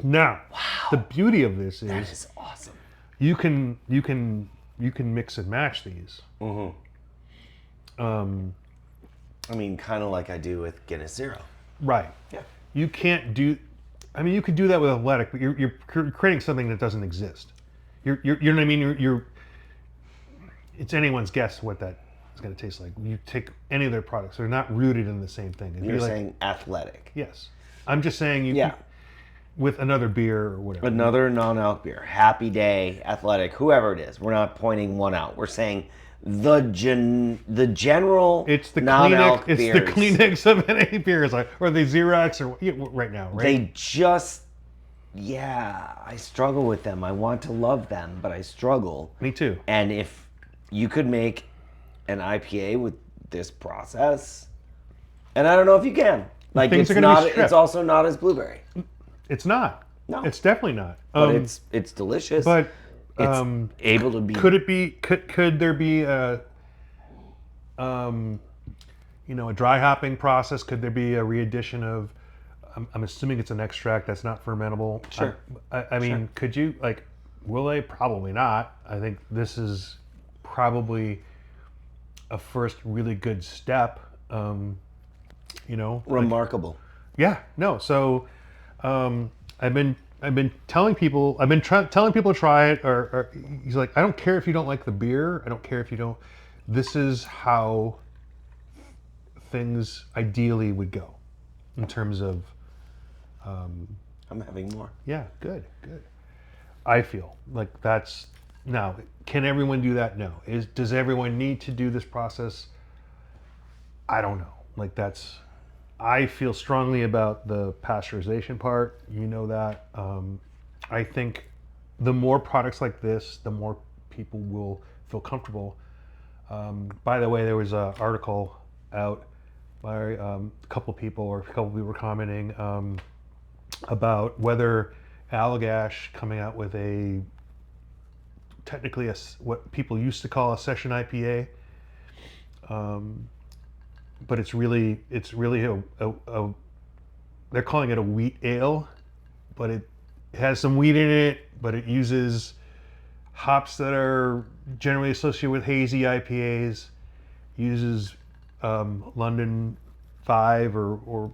Now, the beauty of this That is is awesome. you can mix and match these. I mean, kind of like I do with Guinness Zero. Right. Yeah. You can't do. I mean, you could do that with athletic, but you're creating something that doesn't exist. You know what I mean? You're. It's anyone's guess what that is going to taste like. You take any of their products; they're not rooted in the same thing. It'd You're be like, saying athletic. yes. I'm just saying you. Yeah. With another beer or whatever. Another non-alc beer. Happy Day, Athletic, whoever it is. We're not pointing one out. We're saying the general It's the non-alc Kleenex. It's beers. the Kleenex of NA beers, like, or the Xerox, or right now, right? They just, I struggle with them. I want to love them, but I struggle. Me too. And if you could make an IPA with this process, and I don't know if you can. Like, Things it's are gonna be not. stripped. It's also not as blueberry, It's not. No. It's definitely not. but it's delicious. But it's able to be. could it be? Could there be a a dry hopping process? Could there be a re-addition of? I'm assuming it's an extract that's not fermentable. Sure. I mean, could you like? Will they? Probably not. I think this is probably a first really good step. Remarkable. Yeah, no. So, I've been telling people, telling people to try it. Or he's like, I don't care if you don't like the beer. I don't care if you don't. This is how things ideally would go, in terms of. I'm having more. Yeah, good. I feel like that's now. Can everyone do that? No. Does everyone need to do this process? I don't know. Like that's. I feel strongly about the pasteurization part. You know that. I think the more products like this, the more people will feel comfortable. By the way, there was an article out by a couple people were commenting about whether Allagash coming out with technically what people used to call a session IPA. But it's really a they're calling it a wheat ale, but it has some wheat in it, but it uses hops that are generally associated with hazy IPAs, uses London 5 or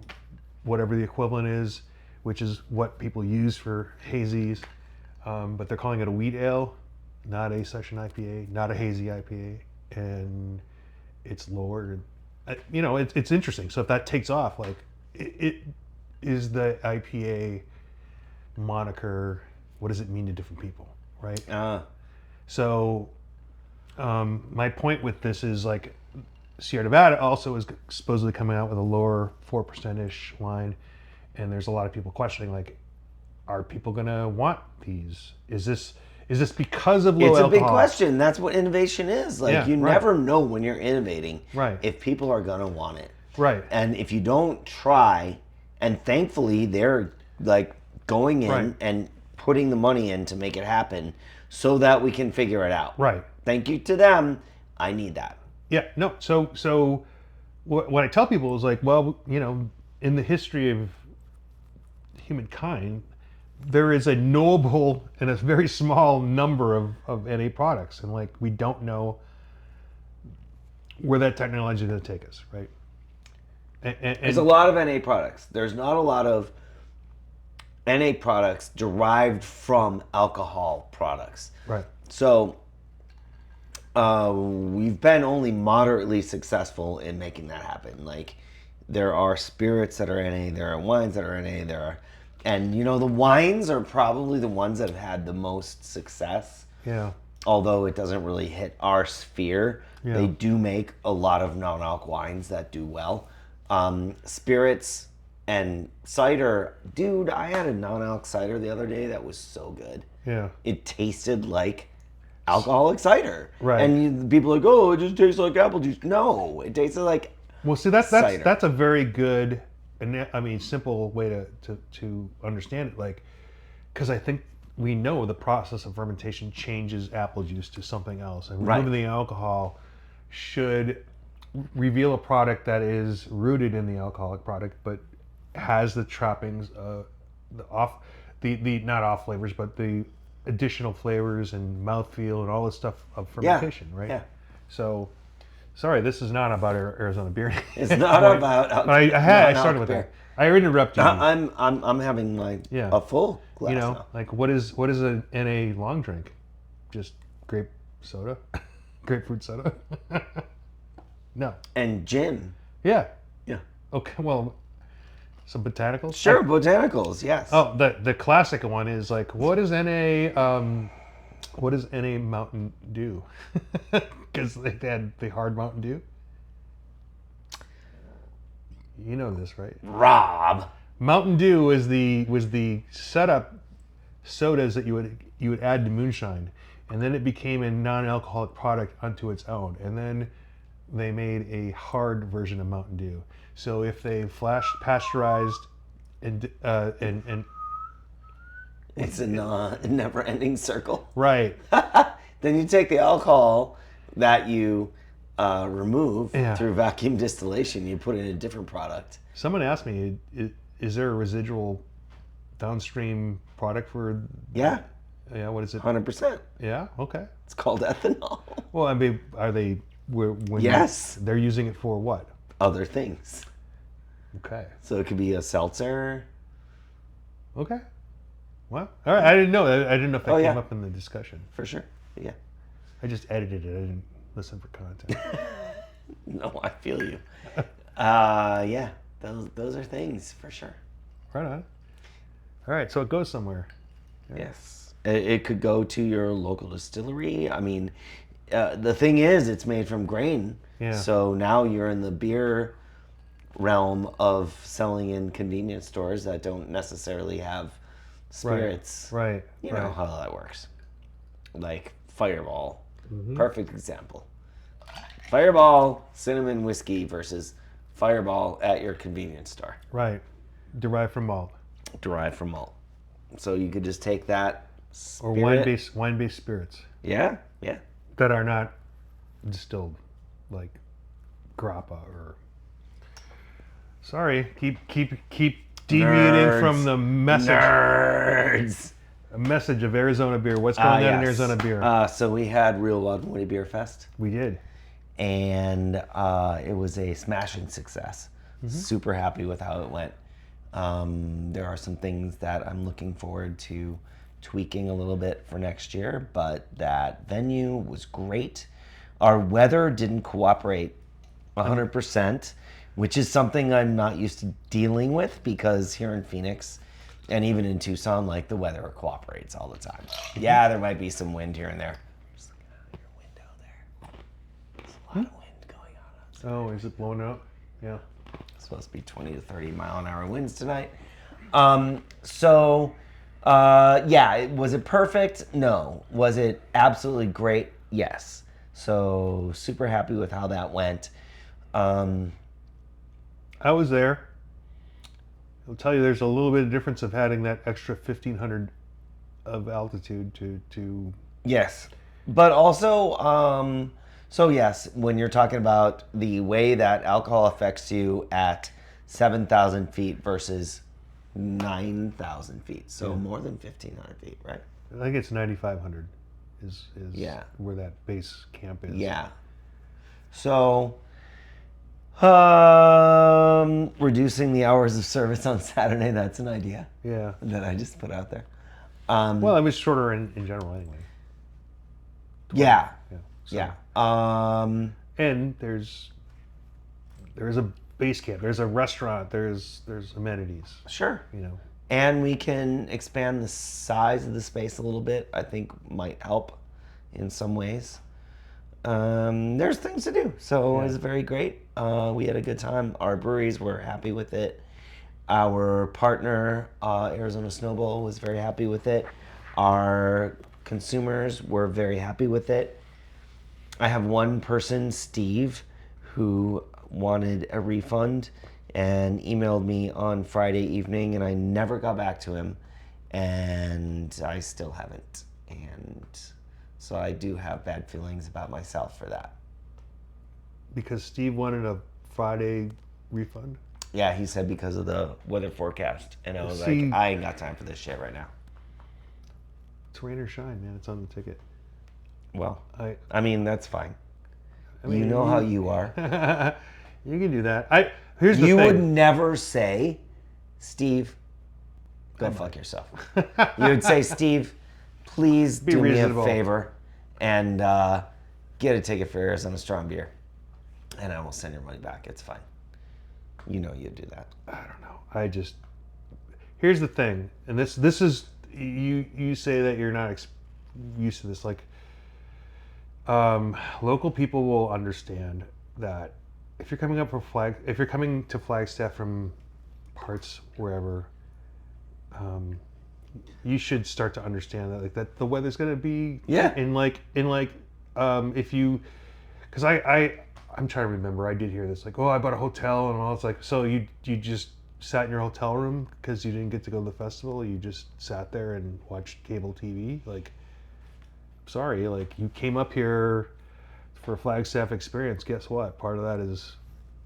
whatever the equivalent is, which is what people use for hazies, but they're calling it a wheat ale, not a session IPA, not a hazy IPA, and it's lower. It's interesting. So if that takes off, like it is the IPA moniker. What does it mean to different people, right? So my point with this is like Sierra Nevada also is supposedly coming out with a lower 4%-ish line, and there's a lot of people questioning like, are people gonna want these? Is Is this because of low It's a alcohol? big question. That's what innovation is. Like, Yeah, you right. never know when you're innovating Right. if people are going to want it. Right. And if you don't try, and thankfully they're like going in Right. and putting the money in to make it happen so that we can figure it out. Right. Thank you to them. I need that. Yeah, no. So what I tell people is like, well, in the history of humankind, there is a knowable and a very small number of NA products, and like we don't know where that technology is going to take us, right? And There's a lot of NA products. There's not a lot of NA products derived from alcohol products. right, So we've been only moderately successful in making that happen. Like, there are spirits that are NA, there are wines that are NA, and the wines are probably the ones that have had the most success. yeah, Although it doesn't really hit our sphere, Yeah. they do make a lot of non-alc wines that do well. Spirits and cider, dude, I had a non-alc cider the other day that was so good. yeah, It tasted like alcoholic cider. Right. And people are like, oh, it just tastes like apple juice. No, it tasted like Well, see, that's cider. that's a very good, simple way to understand it. Like, because I think we know the process of fermentation changes apple juice to something else, and Right. removing the alcohol should reveal a product that is rooted in the alcoholic product, but has the trappings, the not off flavors, but the additional flavors and mouthfeel and all this stuff of fermentation, right? Yeah. So, sorry, this is not about Arizona beer. It's not about But I started non-alc with beer. that. I interrupted you. I'm having like Yeah. a full glass now. Like what is a NA long drink? Just grape soda, grapefruit soda. No. And gin. Yeah. Yeah. Okay. Well, some botanicals. Sure, botanicals, yes. Oh, the classic one is like, what is NA? What does NA Mountain Dew? Because they had the hard Mountain Dew. You know this, right? Rob. Mountain Dew was the setup sodas that you would add to moonshine, and then it became a non-alcoholic product unto its own, and then they made a hard version of Mountain Dew. So if they pasteurized and It's a never-ending circle. right, Then you take the alcohol that you remove Yeah. through vacuum distillation, you put it in a different product. someone asked me, is there a residual downstream product for? Yeah, Yeah, what is it? 100%. Yeah, okay. It's called ethanol. Well, I mean, are they? When Yes. they're using it for what? Other things. Okay. So it could be a seltzer. Okay. Well, all right. I didn't know. I didn't know if that Oh, came yeah. up in the discussion. For sure. Yeah. I just edited it. I didn't listen for content. No, I feel you. Yeah, those are things for sure. Right on. All right. So it goes somewhere. Yes. It could go to your local distillery. I mean, the thing is, it's made from grain. Yeah. So now you're in the beer realm of selling in convenience stores that don't necessarily have spirits. Right. You know right. how that works. Like Fireball. Mm-hmm. Perfect example. Fireball cinnamon whiskey versus Fireball at your convenience store. Right. Derived from malt Derived from malt. So you could just take that or spirit- wine-based spirits Yeah, yeah. that are not distilled, like grappa or. Sorry. Keep deviating Nerds. from the message. Nerds. A message of Arizona beer. What's going on in Arizona beer? So we had Real Wild Woody Beer Fest, We did. and it was a smashing success. Super happy with how it went. There are some things that I'm looking forward to tweaking a little bit for next year, but that venue was great. Our weather didn't cooperate 100%, which is something I'm not used to dealing with because here in Phoenix and even in Tucson, like the weather cooperates all the time. Yeah, there might be some wind here and there. Just looking out your window there. There's a lot of wind going on outside. Oh, is it blowing out? Yeah. It's supposed to be 20 to 30 mile an hour winds tonight. So Yeah. Was it perfect? No. Was it absolutely great? Yes. So super happy with how that went. I was there. I'll tell you, there's a little bit of difference of having that extra 1,500 of altitude to. Yes. But also, so yes, when you're talking about the way that alcohol affects you at 7,000 feet versus 9,000 feet, so more than 1,500 feet, right? I think it's 9,500 is Yeah. where that base camp is. Yeah. So, reducing the hours of service on Saturday, that's an idea Yeah. that I just put out there. Well, it was shorter in general anyway. Yeah. Yeah. So- Yeah. And there's a base camp. There's a restaurant. There's amenities. Sure. You know. And we can expand the size of the space a little bit. I think might help in some ways. There's things to do, so it was very great. We had a good time. Our breweries were happy with it. Our partner, Arizona Snowball, was very happy with it. Our consumers were very happy with it. I have one person, Steve, who wanted a refund and emailed me on Friday evening, and I never got back to him, and I still haven't. And so I do have bad feelings about myself for that. Because Steve wanted a Friday refund. Yeah, he said because of the weather forecast, and I was See- like, I ain't got time for this shit right now. It's rain or shine, man. It's on the ticket. Well, I I mean, that's fine. mean, you know how you are. you can do that. Here's the You thing. would never say, Steve, go fuck yourself. You would say, Steve, please Be do reasonable. me a favor and get a ticket for Arizona Strong Beer, and I will send your money back. It's fine. You know you'd do that. I don't know. Here's the thing, and this is you say that you're not used to this. Like, local people will understand that if you're coming to Flagstaff from parts wherever, you should start to understand that the weather's gonna be if you, because I'm trying to remember. I did hear this, like, oh, I bought a hotel, and all. It's like, so you just sat in your hotel room because you didn't get to go to the festival. You just sat there and watched cable TV. Like, sorry, like, you came up here for a Flagstaff experience. Guess what? Part of that is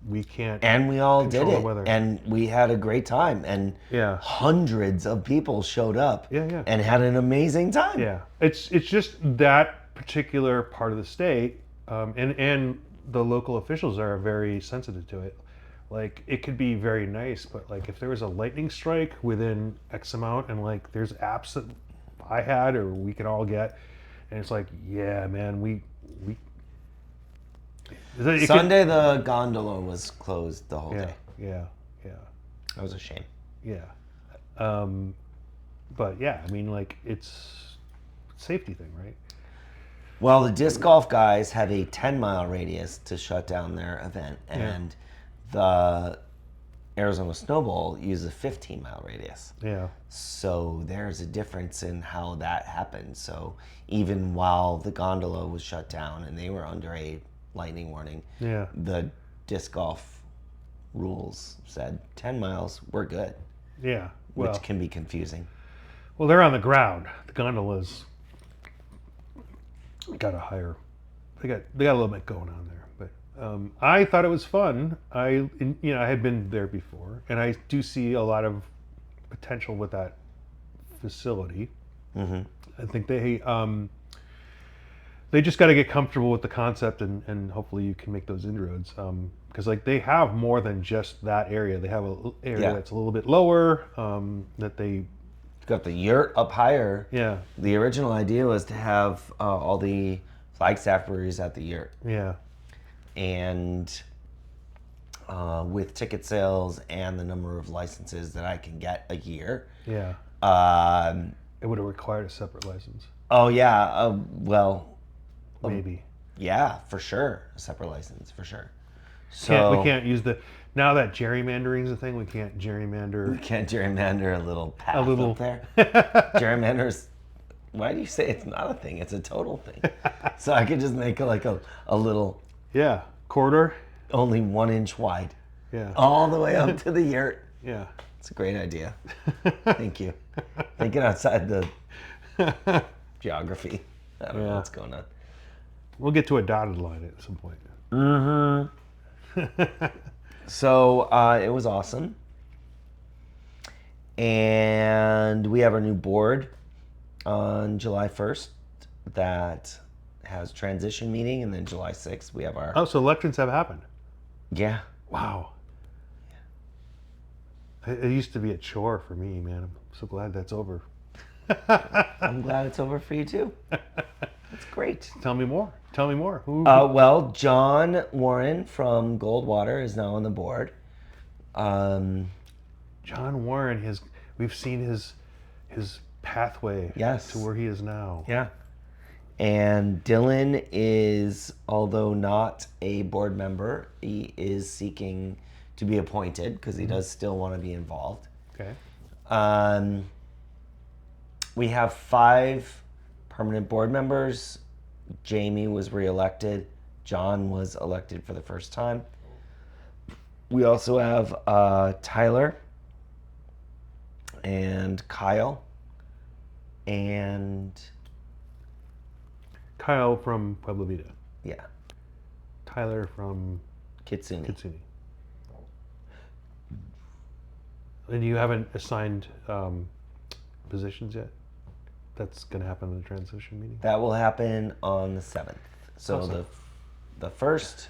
we can't. And we all did control the it. weather. And we had a great time. And Yeah. hundreds of people showed up Yeah. and had an amazing time. Yeah, it's just that particular part of the state, and the local officials are very sensitive to it. Like, it could be very nice, but like if there was a lightning strike within X amount, and like there's apps that I had or we could all get, and it's like, yeah, man, we. Sunday, the gondola was closed the whole Yeah, day. yeah, That was a shame. yeah. But yeah, I mean, like, it's a safety thing, right? Well, the disc golf guys have a 10-mile radius to shut down their event, and the Arizona Snowball uses a 15-mile radius. Yeah. So there's a difference in how that happened. So even while the gondola was shut down and they were under a lightning warning, Yeah. the disc golf rules said 10 miles, we're good, Yeah. Well, which can be confusing. Well, they're on the ground. The gondolas got a higher. They got a little bit going on there, but I thought it was fun. I had been there before, and I do see a lot of potential with that facility. Mm-hmm. I think they just got to get comfortable with the concept, and hopefully you can make those inroads. Because like they have more than just that area. They have an area that's a little bit lower. That they Got the yurt up higher. yeah The original idea was to have all the Flagstaff breweries at the yurt. yeah And with ticket sales and the number of licenses that I can get a year. yeah. Um, It would have required a separate license, oh, yeah. Well, maybe. yeah, for sure. A separate license, for sure. So We can't use Now that gerrymandering's a thing, we can't We gerrymander can't gerrymander a little path a little. up there. Gerrymanders. Why do you say it's not a thing? It's a total thing. So I could just make a little, Yeah, corridor. only 1 inch wide, Yeah, all the way up to the yurt. yeah. It's a great idea. Thank you. Thinking outside the geography. I don't know what's going on. We'll get to a dotted line at some point. So it was awesome. And we have our new board on July 1st that has transition meeting, and then July 6th we have our Oh, so elections have happened. yeah. Wow. It used to be a chore for me, man. I'm so glad that's over. I'm glad it's over for you too. That's great. Tell me more. Tell me more. Who? Well, John Warren from Goldwater is now on the board. John Warren. We've seen his pathway. Yes. To where he is now. Yeah. And Dylan is, although not a board member, he is seeking to be appointed because he does still want to be involved. Okay. We have 5 permanent board members. Jamie was reelected. John was elected for the first time. We also have Tyler and Kyle and Kyle from Pueblo Vida. yeah, Tyler from Kitsuni. Kitsuni. And you haven't assigned positions yet? That's going to happen in the transition meeting? That will happen on the 7th. So Awesome. the first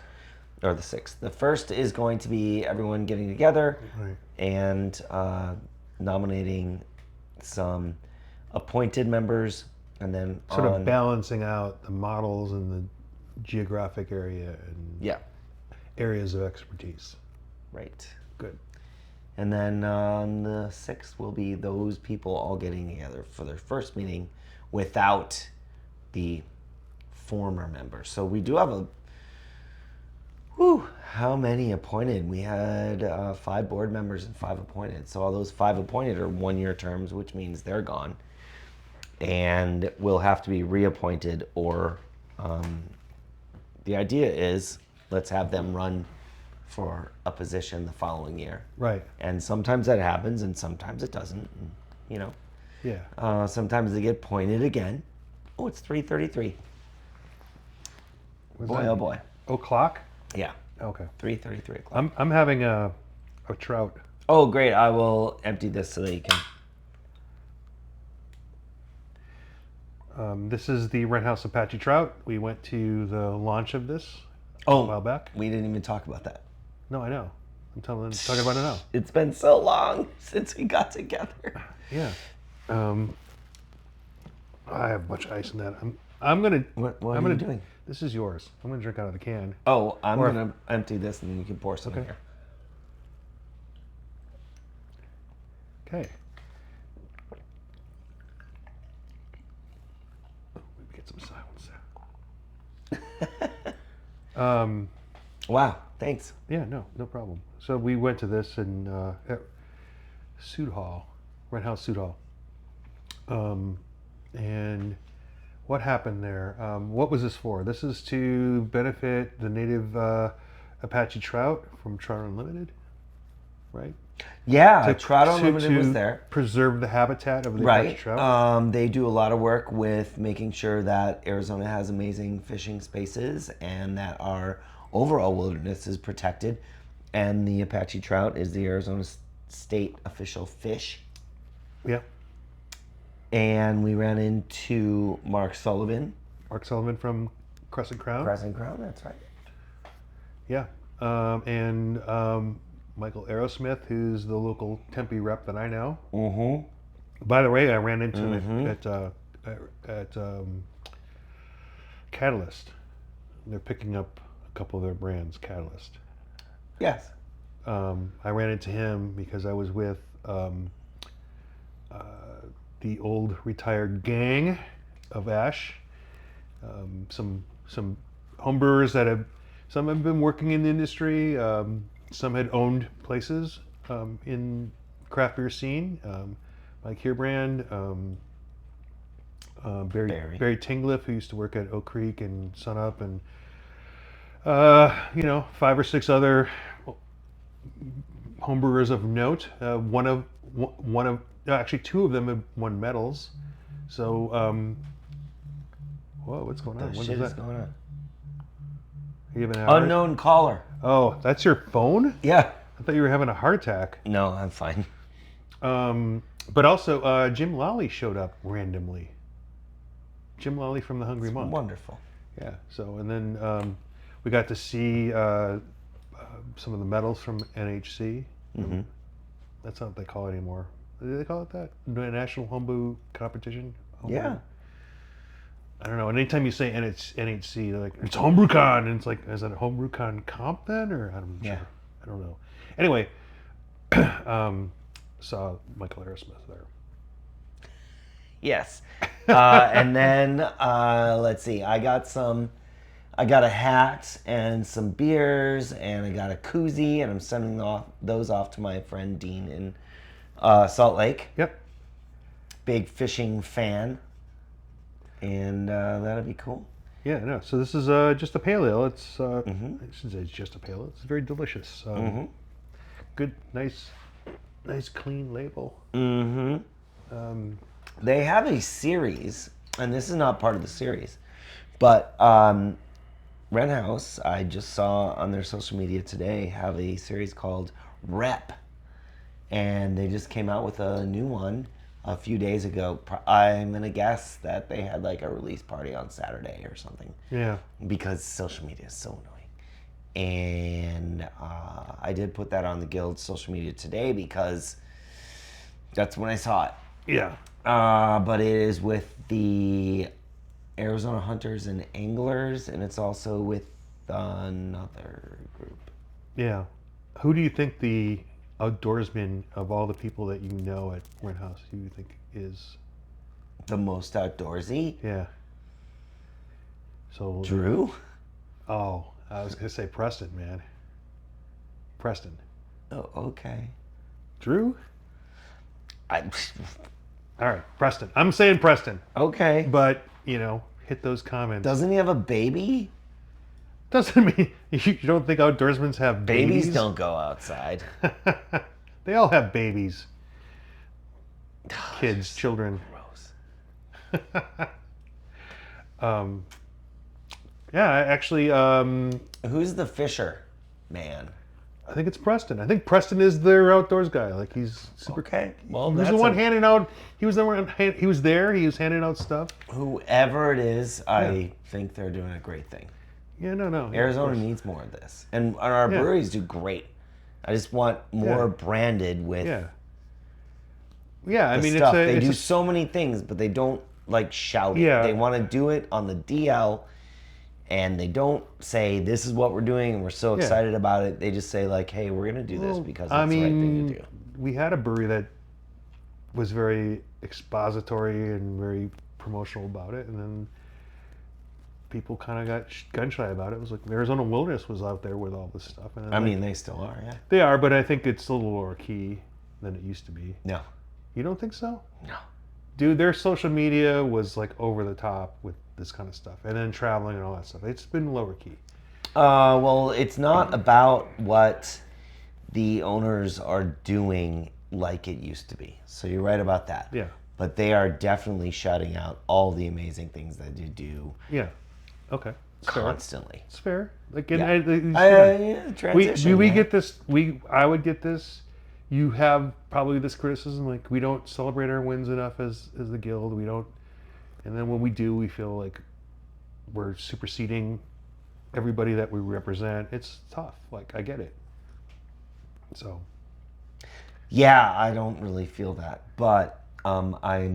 or the 6th. The first is going to be everyone getting together Right. and nominating some appointed members, and then Sort on of balancing out the models and the geographic area and yeah, areas of expertise. right. Good. And then on the 6th will be those people all getting together for their first meeting without the former members. So we do have how many appointed? We had 5 board members and 5 appointed. So all those 5 appointed are 1-year terms, which means they're gone. And will have to be reappointed, or the idea is let's have them run for a position the following year. Right. And sometimes that happens and sometimes it doesn't, you know. Yeah. Sometimes they get pointed again. Oh, it's 3:33. Was Boy, that oh boy. o'clock? Yeah, Okay. 3:33 o'clock. I'm having a trout. Oh, great. I will empty this so that you can. This is the Wren House Apache trout. We went to the launch of this a Oh, while back. we didn't even talk about that. No, I know. I'm talking about it now. It's been so long since we got together. Yeah. I have a bunch of ice in that. I'm gonna. What I'm are gonna you doing? This is yours. I'm gonna drink out of the can. Oh, I'm Or- going to empty this and then you can pour some in Okay. here. Okay. Oh, maybe get some silence. Wow, thanks. Yeah, no problem. So we went to this in at Suit Hall, Wren House Suit Hall. And what happened there? What was this for? This is to benefit the native Apache trout from Trout Unlimited, right? Yeah, Trout Unlimited to was there. preserve the habitat of the Apache Right. trout. They do a lot of work with making sure that Arizona has amazing fishing spaces and that our overall wilderness is protected. And the Apache trout is the Arizona state official fish. Yeah. And we ran into Mark Sullivan. Mark Sullivan from Crescent Crown. Crescent Crown, that's right. Yeah. And Michael Aerosmith, who's the local Tempe rep that I know. Mm-hmm. By the way, I ran into him at Catalyst. They're picking up a couple of their brands, Catalyst. Yes. I ran into him because I was with the old retired gang of Ash. Some homebrewers that have been working in the industry. some had owned places in craft beer scene. Mike Heerbrand, Barry Tingliff, who used to work at Oak Creek and Sunup, and 5 or 6 other homebrewers of note. One of actually 2 of them have won medals. So, whoa, what's going on? What What shit is is that? going on? Are you having a heart? Unknown caller. Oh, that's your phone? Yeah. I thought you were having a heart attack. No, I'm fine. But also, Jim Lally showed up randomly. Jim Lally from the Hungry Monk. Wonderful. Yeah. So, and then we got to see some of the medals from NHC. Mm-hmm. That's not what they call it anymore. Do they call it that? The National Homebrew Competition? Homebrew? Yeah. I don't know. And anytime you say NHC, they're like, it's HomebrewCon. And it's like, is that a HomebrewCon comp then? Or I'm Yeah. sure. I don't know. Anyway, saw Michael Aerosmith there. Yes. And then, let's see, I got a hat and some beers, and I got a koozie, and I'm sending those off to my friend Dean in Salt Lake. Yep. Big fishing fan. And that'll be cool. Yeah, no. So this is just a pale ale. It's I shouldn't say it's just a pale ale. It's very delicious. Good, nice, clean label. Mm-hmm. They have a series, and this is not part of the series, but Wren House, I just saw on their social media today, have a series called Rep, and they just came out with a new one a few days ago. I'm gonna guess that they had like a release party on Saturday or something. Yeah. Because social media is so annoying. And I did put that on the Guild's social media today because that's when I saw it. Yeah. But it is with the Arizona Hunters and Anglers, and it's also with another group. Yeah. Who do you think the outdoorsman of all the people that you know at Wren House, who you think is The most outdoorsy? Yeah. So Drew? Oh, I was gonna say Preston, man. Preston. Oh, okay. Drew? I, All right, Preston. I'm saying Preston, okay. but hit those comments. Doesn't he have a baby? Doesn't mean you don't think outdoorsmen have babies. Babies don't go outside. They all have babies. Kids, children. Gross. Yeah, actually, Who's the fisher man? I think it's Preston. I think Preston is their outdoors guy. Like he's super. Okay. Well, He was the one handing out. He was the one. He was there. He was handing out stuff. Whoever it is, I think they're doing a great thing. Yeah, no. Arizona needs more of this, and our breweries do great. I just want more branded with. Yeah. Yeah, I the mean, stuff. it's They do a, so many things, but they don't like shout it. Yeah. They want to do it on the DL, and they don't say this is what we're doing and we're so excited about it. They just say like, hey, we're gonna do this because it's the right thing to do. We had a brewery that was very expository and very promotional about it, and then people kind of got gun shy about it. It was like Arizona Wilderness was out there with all this stuff. And I mean, they still are, yeah. they are, but I think it's a little lower key than it used to be. No. You don't think so? No. Dude, their social media was like over the top with this kind of stuff, and then traveling and all that stuff. It's been lower key. Well, it's not about what the owners are doing like it used to be. So you're right about that. Yeah. But they are definitely shouting out all the amazing things that you do Yeah. Okay. It's fair. constantly. It's fair. Like, Transition. we man. get this. I would get this. You have probably this criticism, like we don't celebrate our wins enough as the guild. We don't, and then when we do, we feel like we're superseding everybody that we represent. It's tough. Like I get it. So. Yeah, I don't really feel that, but I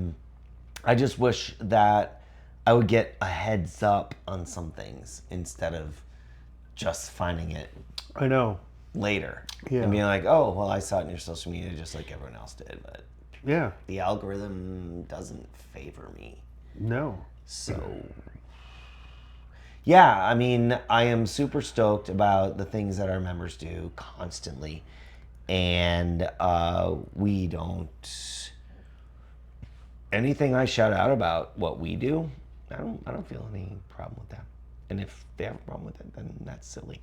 just wish that I would get a heads up on some things instead of just finding it I know. later Yeah. and being like, oh, well, I saw it in your social media just like everyone else did, but Yeah. the algorithm doesn't favor me. No. So Yeah, I mean, I am super stoked about the things that our members do constantly, and we don't. Anything I shout out about what we do, I don't feel any problem with that. And if they have a problem with it, then that's silly.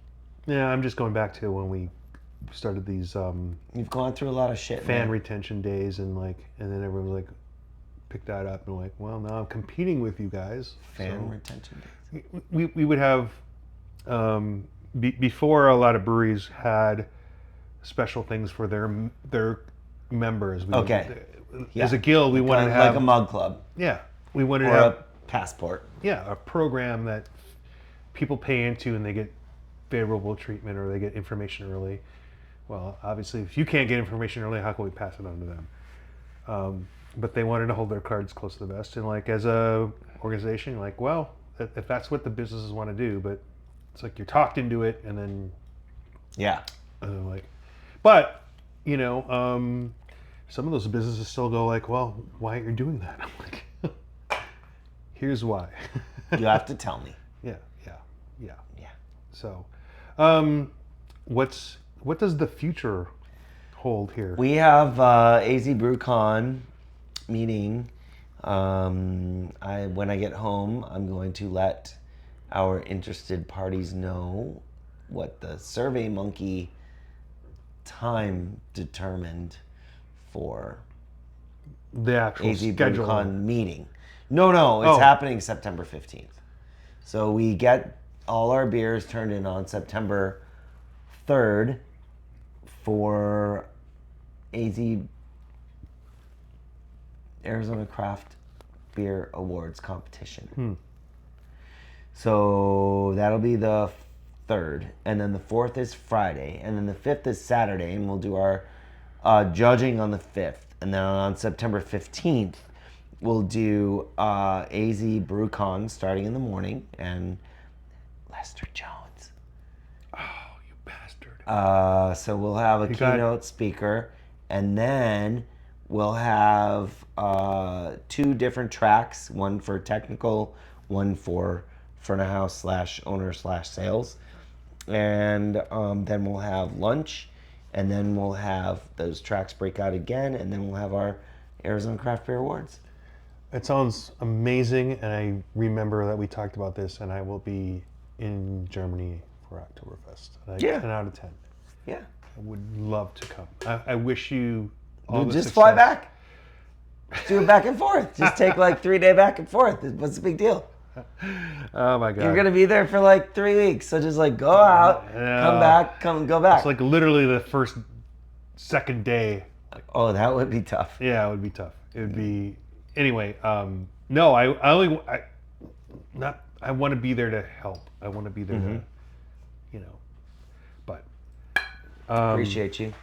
Yeah, I'm just going back to when we started these You've gone through a lot of shit, fan man. retention days, and then everyone was like, pick that up, and like, well, now I'm competing with you guys. Fan retention days. We would have before a lot of breweries had special things for their members. Okay. As a guild, we wanted to have like a mug club yeah, we wanted or to have a passport. a program that people pay into and they get favorable treatment or they get information early. Well, obviously, if you can't get information early, how can we pass it on to them? But they wanted to hold their cards close to the vest, and like as a organization, like, well, if that's what the businesses want to do, but it's like you're talked into it, and then Yeah. like, but you know, some of those businesses still go like, well, why aren't you doing that? I'm like, here's why. You have to tell me. Yeah. Yeah. So, what does the future hold here? We have AZ BrewCon meeting. When I get home, I'm going to let our interested parties know what the Survey Monkey time determined for The actual AZ schedule. BrewCon meeting. No, it's Oh. happening September 15th. So we get all our beers turned in on September 3rd for AZ Arizona Craft Beer Awards competition. So that'll be the 3rd, and then the 4th is Friday, and then the 5th is Saturday, and we'll do our judging on the 5th. And then on September 15th, we'll do AZ BrewCon starting in the morning, and Lester Jones. Oh, you bastard. So we'll have a You got- keynote speaker, and then we'll have 2 different tracks, one for technical, one for front of house / owner / sales. And then we'll have lunch, and then we'll have those tracks break out again, and then we'll have our Arizona Craft Beer Awards. It sounds amazing, and I remember that we talked about this, and I will be in Germany for Oktoberfest. And Yeah. 10 out of 10. Yeah. I would love to come. I wish you all We'll the just success. fly back. Just do it back and forth. Just take like 3-day back and forth. What's the big deal? Oh my God. You're gonna be there for like 3 weeks, so just like go out, Yeah. come back, go back. It's like literally the second day. Oh, that would be tough. Yeah, it would be tough. It would be anyway. No, I want to be there to help. I want to be there to, you know. But Appreciate you.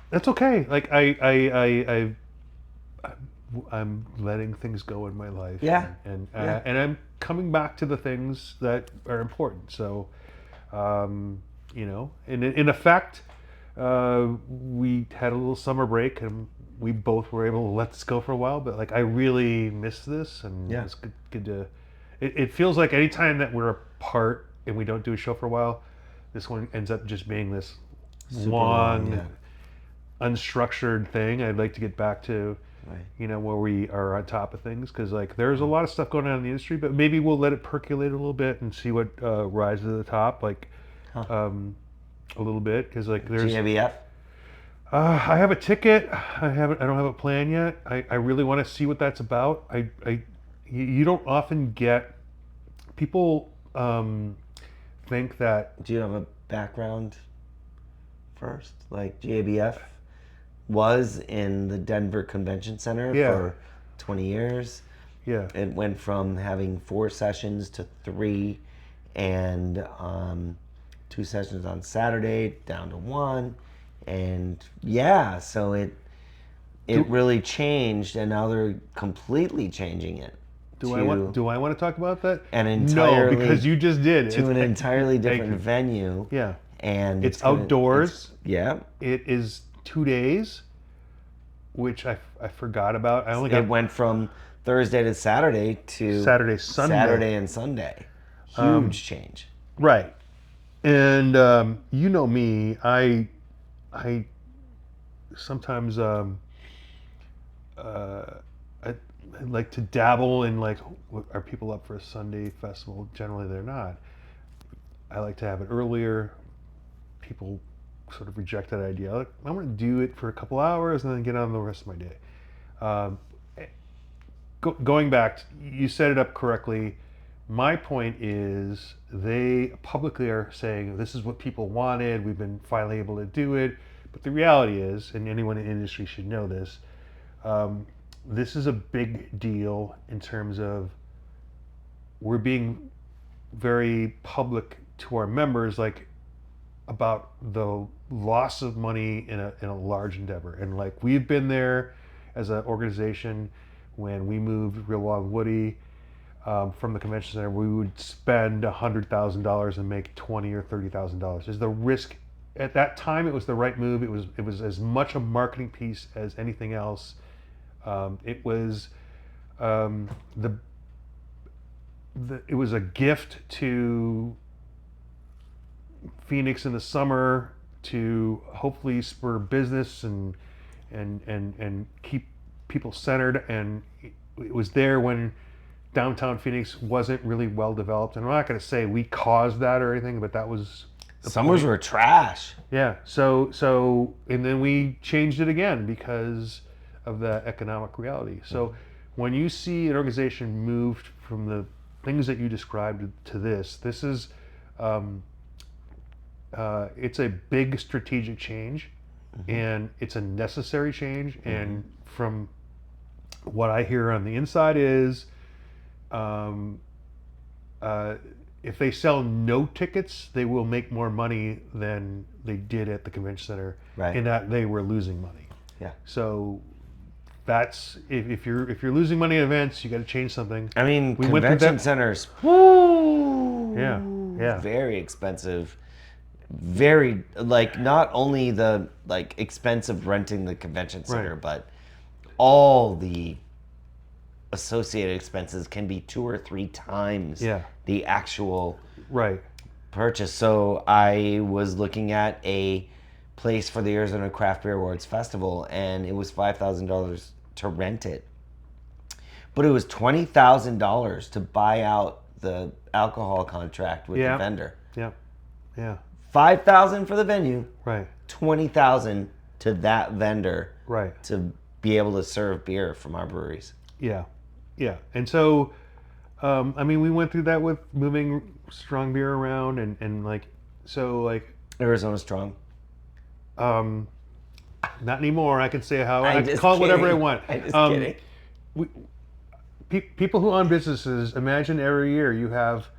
that's okay. Like I'm letting things go in my life. Yeah. And Yeah. and I'm coming back to the things that are important. So, you know, in effect, we had a little summer break and we both were able to let this go for a while. But like, I really miss this, and Yeah. it's good to. It feels like anytime that we're apart and we don't do a show for a while, this one ends up just being this Super long, yeah. unstructured thing. I'd like to get back to, Right. you know, where we are on top of things, because like there's a lot of stuff going on in the industry, but maybe we'll let it percolate a little bit and see what rises to the top, like a little bit, because like there's. GABF? I have a ticket. I don't have a plan yet. I really want to see what that's about. You don't often get people think that. Do you have a background first? Like GABF was in the Denver Convention Center Yeah. for 20 years. Yeah. It went from having 4 sessions to 3, and 2 sessions on Saturday down to 1. And yeah, so it really changed, and now they're completely changing it. Do I want to talk about that? An entirely- No, because you just did. To an It's- entirely thank different you. venue. Yeah. And It's outdoors. Yeah. It is 2 days, which I forgot about. I only It got went from Thursday to Saturday to Saturday, Sunday. Saturday and Sunday. Huge change. Right. And you know me, I sometimes I like to dabble in like, are people up for a Sunday festival? Generally, they're not. I like to have it earlier. People sort of reject that idea. Like, I'm going to do it for a couple hours and then get on the rest of my day. Going back, you set it up correctly. My point is they publicly are saying this is what people wanted. We've been finally able to do it. But the reality is, and anyone in the industry should know this, this is a big deal in terms of we're being very public to our members, like about the loss of money in a large endeavor. And like we've been there as an organization when we moved Real Wild Woody from the convention center, we would spend $100,000 and make $20,000 or $30,000. Is the risk at that time? It was the right move. It was as much a marketing piece as anything else. It was it was a gift to Phoenix in the summer to hopefully spur business and keep people centered. And it was there when downtown Phoenix wasn't really well developed. And I'm not going to say we caused that or anything, but that was the Summers point. were trash. Yeah. So and then we changed it again because of the economic reality. So when you see an organization moved from the things that you described to this is it's a big strategic change, and it's a necessary change. And from what I hear on the inside is, if they sell no tickets, they will make more money than they did at the convention center, Right. in that they were losing money. Yeah. So that's if you're losing money at events, you got to change something. I mean, We went through convention that- centers, woo, Yeah. very expensive. Very, like, not only the, like, expense of renting the convention center, Right. but all the associated expenses can be 2 or 3 times Yeah. the actual Right. purchase. So I was looking at a place for the Arizona Craft Beer Awards Festival, and it was $5,000 to rent it. But it was $20,000 to buy out the alcohol contract with Yeah. the vendor. Yeah. Yeah. $5,000 for the venue, Right. $20,000 to that vendor Right. to be able to serve beer from our breweries. Yeah. Yeah. And so, I mean, we went through that with moving strong beer around and like, so like, Arizona Strong. not anymore. I can say how I I'm can just call it whatever I kidding. want. I'm just kidding. People who own businesses, imagine every year you have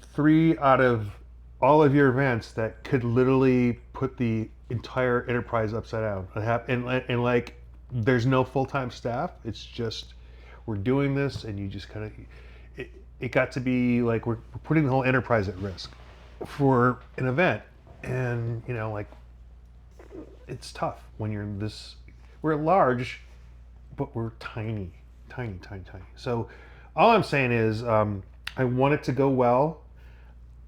3 out of all of your events that could literally put the entire enterprise upside down. And like, there's no full-time staff. It's just, we're doing this, and you just kind of, it got to be like we're putting the whole enterprise at risk for an event. And, you know, like, it's tough when you're this, we're large, but we're tiny. So all I'm saying is, I want it to go well.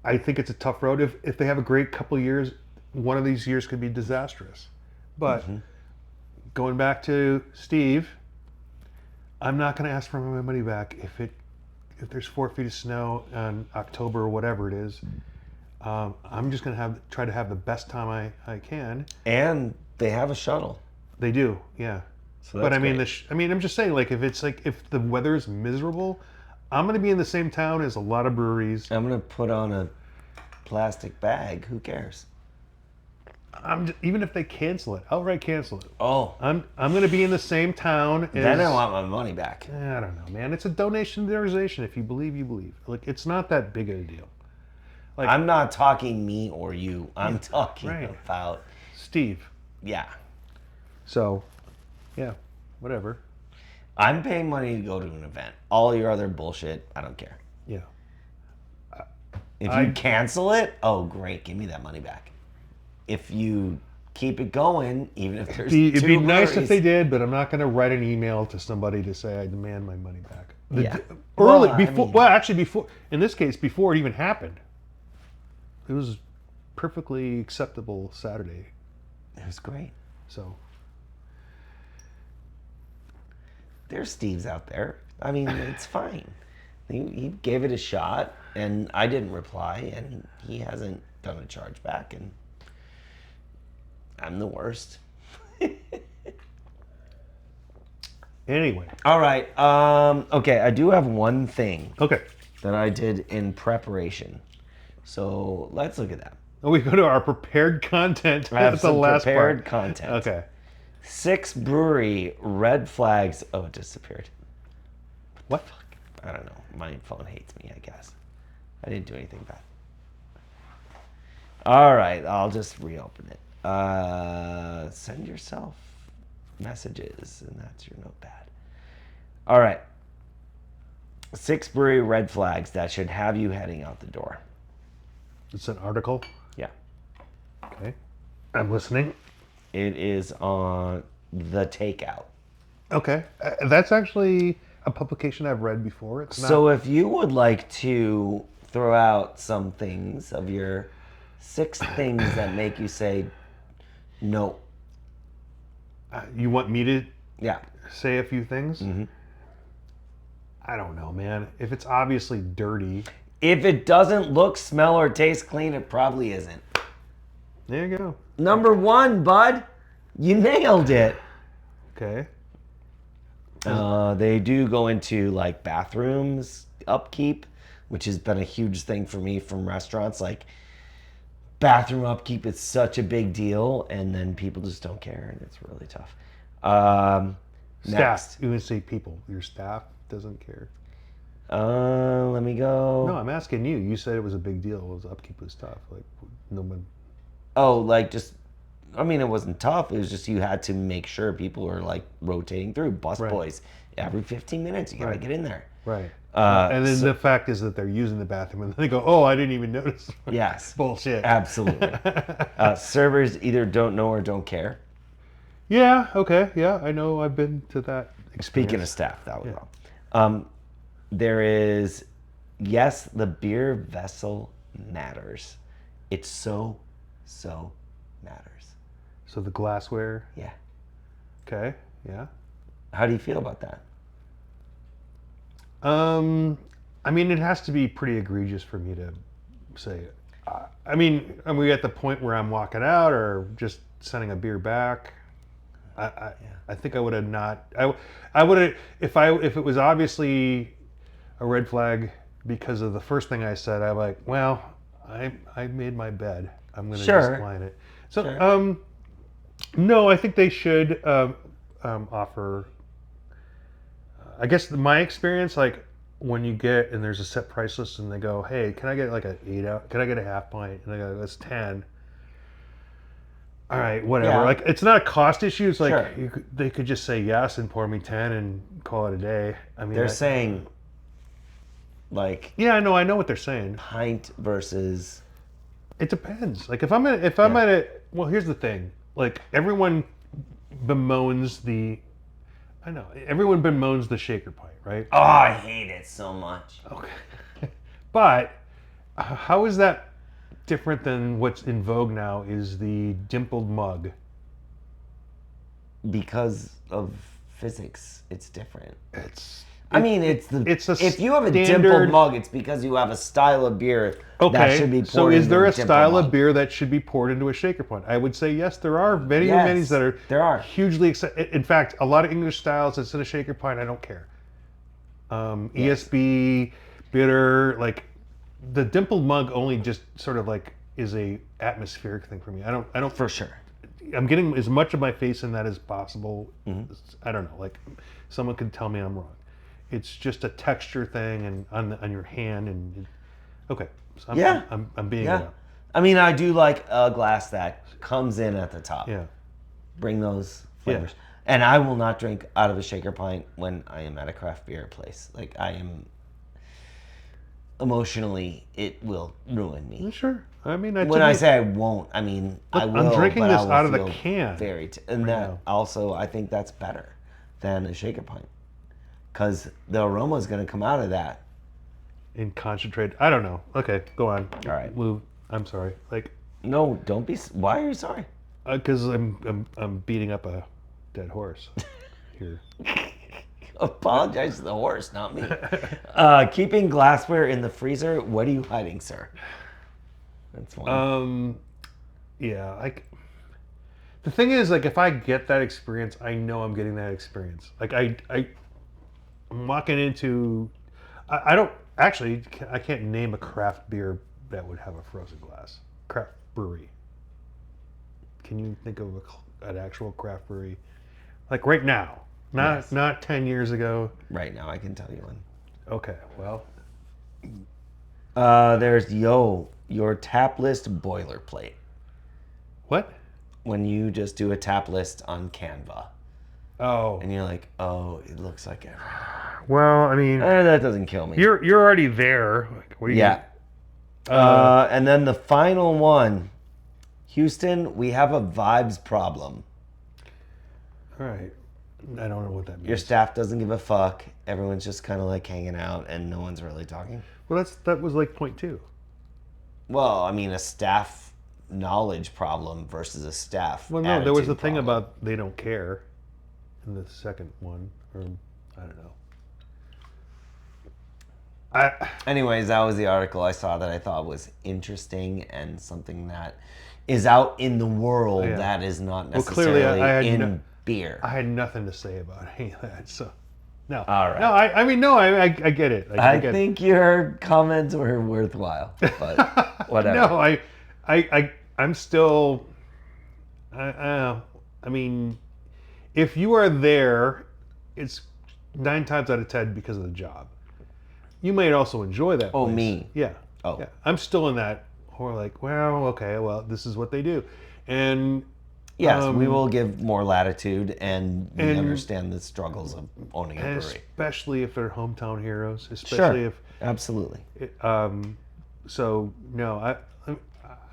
I think it's a tough road. If they have a great couple of years, one of these years could be disastrous. But going back to Steve, I'm not going to ask for my money back if there's 4 feet of snow in October or whatever it is. I'm just going to try to have the best time I can. And they have a shuttle. They do, yeah. So But that's I mean, great. I'm just saying, like, if the weather is miserable, I'm going to be in the same town as a lot of breweries. I'm going to put on a plastic bag. Who cares? Even if they cancel it, outright cancel it. Oh, I'm going to be in the same town as. then I want my money back. I don't know, man. It's a donation to the organization. If you believe, you believe. Like, it's not that big of a deal. Like, I'm not talking me or you. I'm talking right. about, Steve. yeah. So, yeah, whatever. I'm paying money to go to an event. All your other bullshit, I don't care. Yeah. If you cancel it, oh great, give me that money back. If you keep it going, even if there's It'd be two nice if breweries. they did, but I'm not going to write an email to somebody to say I demand my money back. Yeah. Early, Well, I before, mean- well, actually, before, in this case, before it even happened. It was perfectly acceptable Saturday. It was great. So, There's Steve's out there. I mean, it's fine. He gave it a shot, and I didn't reply, and he hasn't done a charge back, and I'm the worst. anyway. All right. Okay, I do have one thing Okay. that I did in preparation. So let's look at that. Oh, we go to our prepared content. I have That's the some last prepared part. content. Okay. 6 brewery red flags. Oh, it disappeared. What? I don't know. My phone hates me, I guess. I didn't do anything bad. All right, I'll just reopen it. Send yourself messages, and that's your notepad. All right. 6 brewery red flags that should have you heading out the door. It's an article. Yeah. Okay. I'm listening. It is on The Takeout. Okay. That's actually a publication I've read before. It's not. So if you would like to throw out some things of your 6 things that make you say no. You want me to Yeah. say a few things? Mm-hmm. I don't know, man. If it's obviously dirty, If it doesn't look, smell, or taste clean, it probably isn't. there you go. Number 1, bud. You nailed it. Okay. They do go into like bathrooms upkeep, which has been a huge thing for me from restaurants. Like bathroom upkeep is such a big deal, and then people just don't care, and it's really tough. Staff. Next. You would say people. Your staff doesn't care. Let me go. No, I'm asking you. You said it was a big deal. It was upkeep was tough. Like no one. Oh, like just. I mean, it wasn't tough. It was just you had to make sure people were like rotating through. Bus Right. boys, every 15 minutes, you gotta Right. get in there. Right. Uh, And then so- the fact is that they're using the bathroom and they go, "Oh, I didn't even notice." Yes. Bullshit. Absolutely. Servers either don't know or don't care. Yeah. Okay. Yeah. I know. I've been to that experience. Speaking of staff, that was wrong. There is, yes, the beer vessel matters. It so matters. So the glassware. Yeah. Okay. Yeah. How do you feel about that? I mean, it has to be pretty egregious for me to say it. I mean, are we at the point where I'm walking out or just sending a beer back? I think I would have not. I would have if it was obviously a red flag because of the first thing I said. I'm like, well, I made my bed. I'm going to Sure. just line it. So, Sure. no, I think they should offer. I guess my experience, like when you get and there's a set price list and they go, hey, can I get like an 8 ounce? Can I get a half pint? And I go, that's 10. All right, whatever. Yeah. Like it's not a cost issue. It's like Sure. they could just say yes and pour me 10 and call it a day. I mean, They're saying, like, yeah, I know what they're saying. pint versus. It depends. Like if I'm at a well, here's the thing. Like everyone bemoans the shaker pint, right? Oh, I hate it so much. Okay. But how is that different than what's in vogue now is the dimpled mug? Because of physics, it's different. It's I mean, it's a if you have a dimpled standard- mug, it's because you have a style of beer that Okay, should be poured so is into there a dimpled style mug. of beer that should be poured into a shaker pint? I would say yes, there are many Yes, that are there are. hugely in fact, a lot of English styles that's in a shaker pint, I don't care. ESB, bitter, like the dimpled mug only just sort of like is a atmospheric thing for me. I don't For sure. I'm getting as much of my face in that as possible. Mm-hmm. I don't know, like someone could tell me I'm wrong. It's just a texture thing and on your hand and okay. So I'm being Yeah. I mean, I do like a glass that comes in at the top. yeah. Bring those flavors. And I will not drink out of a shaker pint when I am at a craft beer place. Like I am emotionally, it will ruin me. Sure. I mean, When I say I won't, I mean I Look, will. I'm drinking but this I will out of the feel can and that now. also, I think that's better than a shaker pint. because the aroma is going to come out of that. In concentrate. I don't know. Okay, go on. All right. Move. I'm sorry. Like, No, don't be. Why are you sorry? because I'm beating up a dead horse here. Apologize to the horse, not me. Keeping glassware in the freezer. What are you hiding, sir? That's one. Yeah. Like, the thing is, like, if I get that experience, I know I'm getting that experience. Like, I'm walking into. I don't actually. I can't name a craft beer that would have a frozen glass. Craft brewery. Can you think of an actual craft brewery? Like right now, not 10 years ago. Right now, I can tell you one. Okay, well, There's your tap list boilerplate. what? When you just do a tap list on Canva, Oh, and you're like, oh, it looks like everything. well, I mean, That doesn't kill me. you're already there. Like, what are you Yeah. And then the final one, Houston, we have a vibes problem. All right, I don't know what that means. Your staff doesn't give a fuck. Everyone's just kind of like hanging out, and no one's really talking. Well, that was like point two. Well, I mean, a staff knowledge problem versus a staff. Well, no, there was the attitude thing problem. about they don't care in the second one, or I don't know. Anyways, that was the article I saw that I thought was interesting and something that is out in the world Yeah. that is not Well, clearly, necessarily I had in beer. I had nothing to say about any of that. So, no. All right. No, I mean, no, I get it. Like, I get it. think your comments were worthwhile, but whatever. No, I'm still. I mean, if you are there, it's 9 times out of 10 because of the job. You might also enjoy that. Oh, place. me? Yeah. Oh. Yeah. I'm still in that. Or like, well, okay, well, this is what they do, and Yes, we will give more latitude, and we and- understand the struggles of owning a and brewery. especially if they're hometown heroes, especially Sure, absolutely. So no,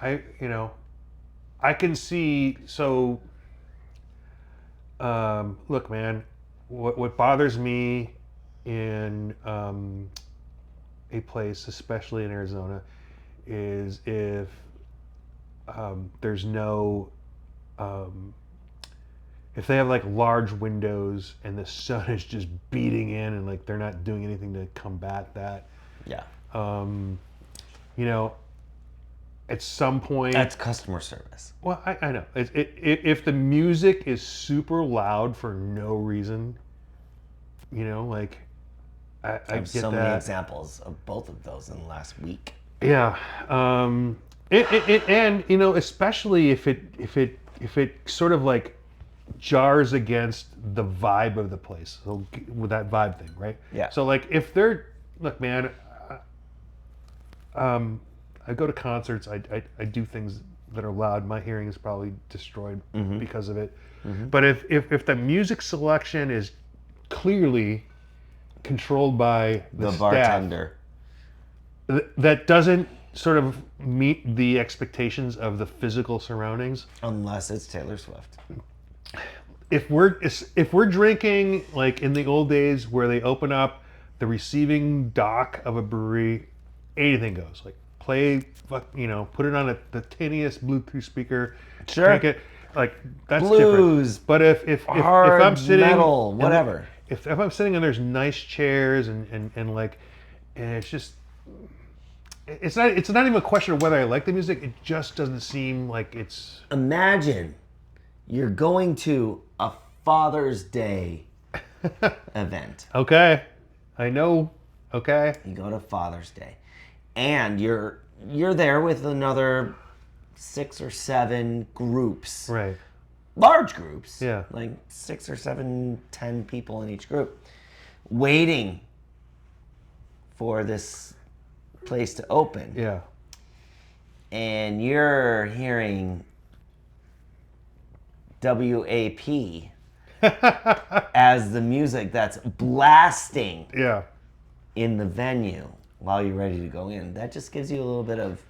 I can see. So, look, man, what bothers me in a place, especially in Arizona, is if there's no if they have like large windows and the sun is just beating in and like they're not doing anything to combat that. Yeah, At some point, that's customer service. well, I know. If the music is super loud for no reason, like I I have get so many that. examples of both of those in the last week. Yeah, and especially if it sort of like jars against the vibe of the place. So with that vibe thing, right? Yeah. So like look, man, I go to concerts. I do things that are loud. My hearing is probably destroyed because of it. But if the music selection is clearly controlled by the staff, bartender. that doesn't sort of meet the expectations of the physical surroundings. Unless it's Taylor Swift. If we're drinking like in the old days where they open up the receiving dock of a brewery, anything goes. Like play, put it on the tiniest Bluetooth speaker, Sure. drink it. Like that's Blues, different. But if hard I'm sitting metal, and whatever. if I'm sitting and there's nice chairs and it's just. It's not even a question of whether I like the music. It just doesn't seem like it's. Imagine you're going to a Father's Day event. Okay, I know. Okay. You go to Father's Day, and you're there with another 6 or 7 groups, Right. large groups, Yeah. like 6 or 7, 10 people in each group, waiting for this place to open. Yeah. And you're hearing WAP as the music that's blasting Yeah. in the venue while you're ready to go in. That just gives you a little bit of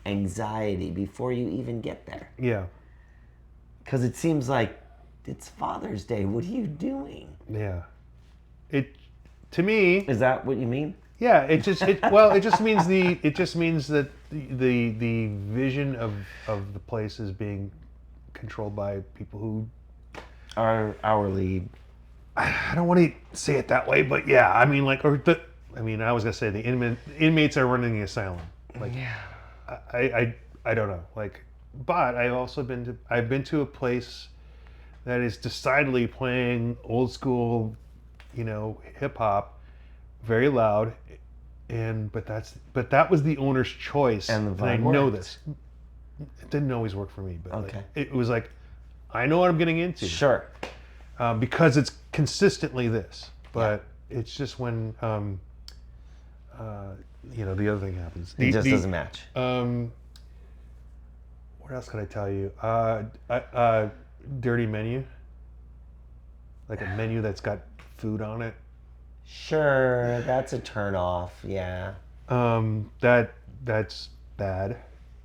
anxiety before you even get there. Yeah. Because it seems like it's Father's Day. What are you doing? Yeah. to me, Is that what you mean? yeah, it just means that the vision of the place is being controlled by people who Our hourly. I don't want to say it that way, but yeah, I mean I was gonna say the inmates are running the asylum. Like, Yeah. I don't know. Like, but I've been to a place that is decidedly playing old school, hip hop, very loud, but that was the owner's choice, And the I vibe know worked. this. It didn't always work for me, but like, Okay. it was like, I know what I'm getting into. Sure. Because it's consistently this, but it's just when the other thing happens. It just doesn't match. What else could I tell you? Dirty menu, like a menu that's got food on it. Sure, that's a turn off. Yeah. That's bad.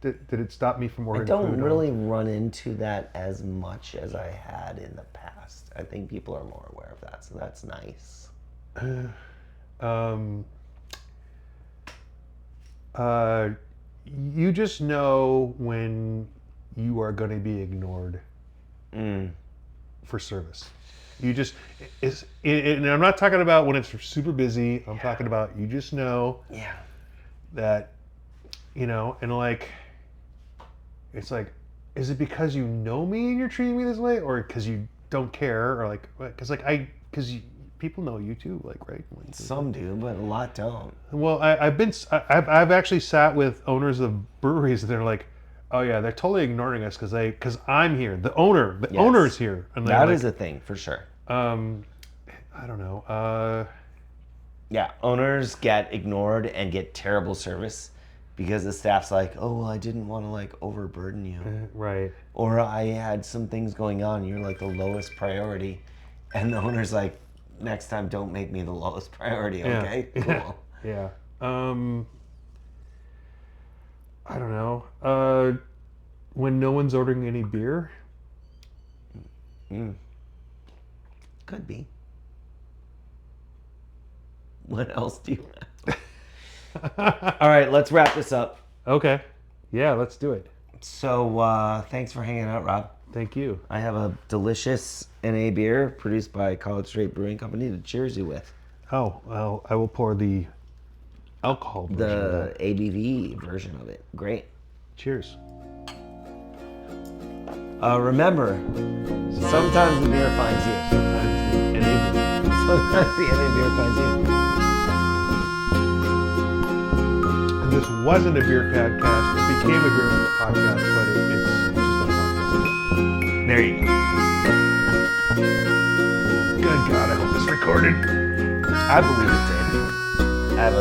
Did it stop me from I ordering don't food? really run into that as much as I had in the past. I think people are more aware of that, so that's nice. You just know when you are going to be ignored for service. You just, and I'm not talking about when it's super busy. I'm talking about you just know Yeah. that, and like, it's like, is it because you know me and you're treating me this way, or because you don't care, or like, because people know you too, like, right? Some do, but a lot don't. Well, I've actually sat with owners of breweries and they're like, oh yeah, they're totally ignoring us because I'm here. The owner's here. And That is a thing for sure. I don't know. Yeah, owners get ignored and get terrible service because the staff's like, oh, well, I didn't want to like overburden you. Right. Or I had some things going on. You're like the lowest priority. And the owner's like, next time don't make me the lowest priority, okay? Yeah. Cool. Yeah. I don't know. When no one's ordering any beer. Could be. What else do you have? All right, let's wrap this up. Okay. Yeah, let's do it. So thanks for hanging out, Rob. Thank you. I have a delicious NA beer produced by College Straight Brewing Company to cheers you with. Oh, well, I will pour the alcohol version of The that. ABV version of it. Great. Cheers. Remember, sometimes the beer finds you. Sometimes the NA beer finds you. And this wasn't a beer podcast. It became a beer podcast, but it's just a podcast. There you go. Good God, I hope this recorded. I believe it's in. I have a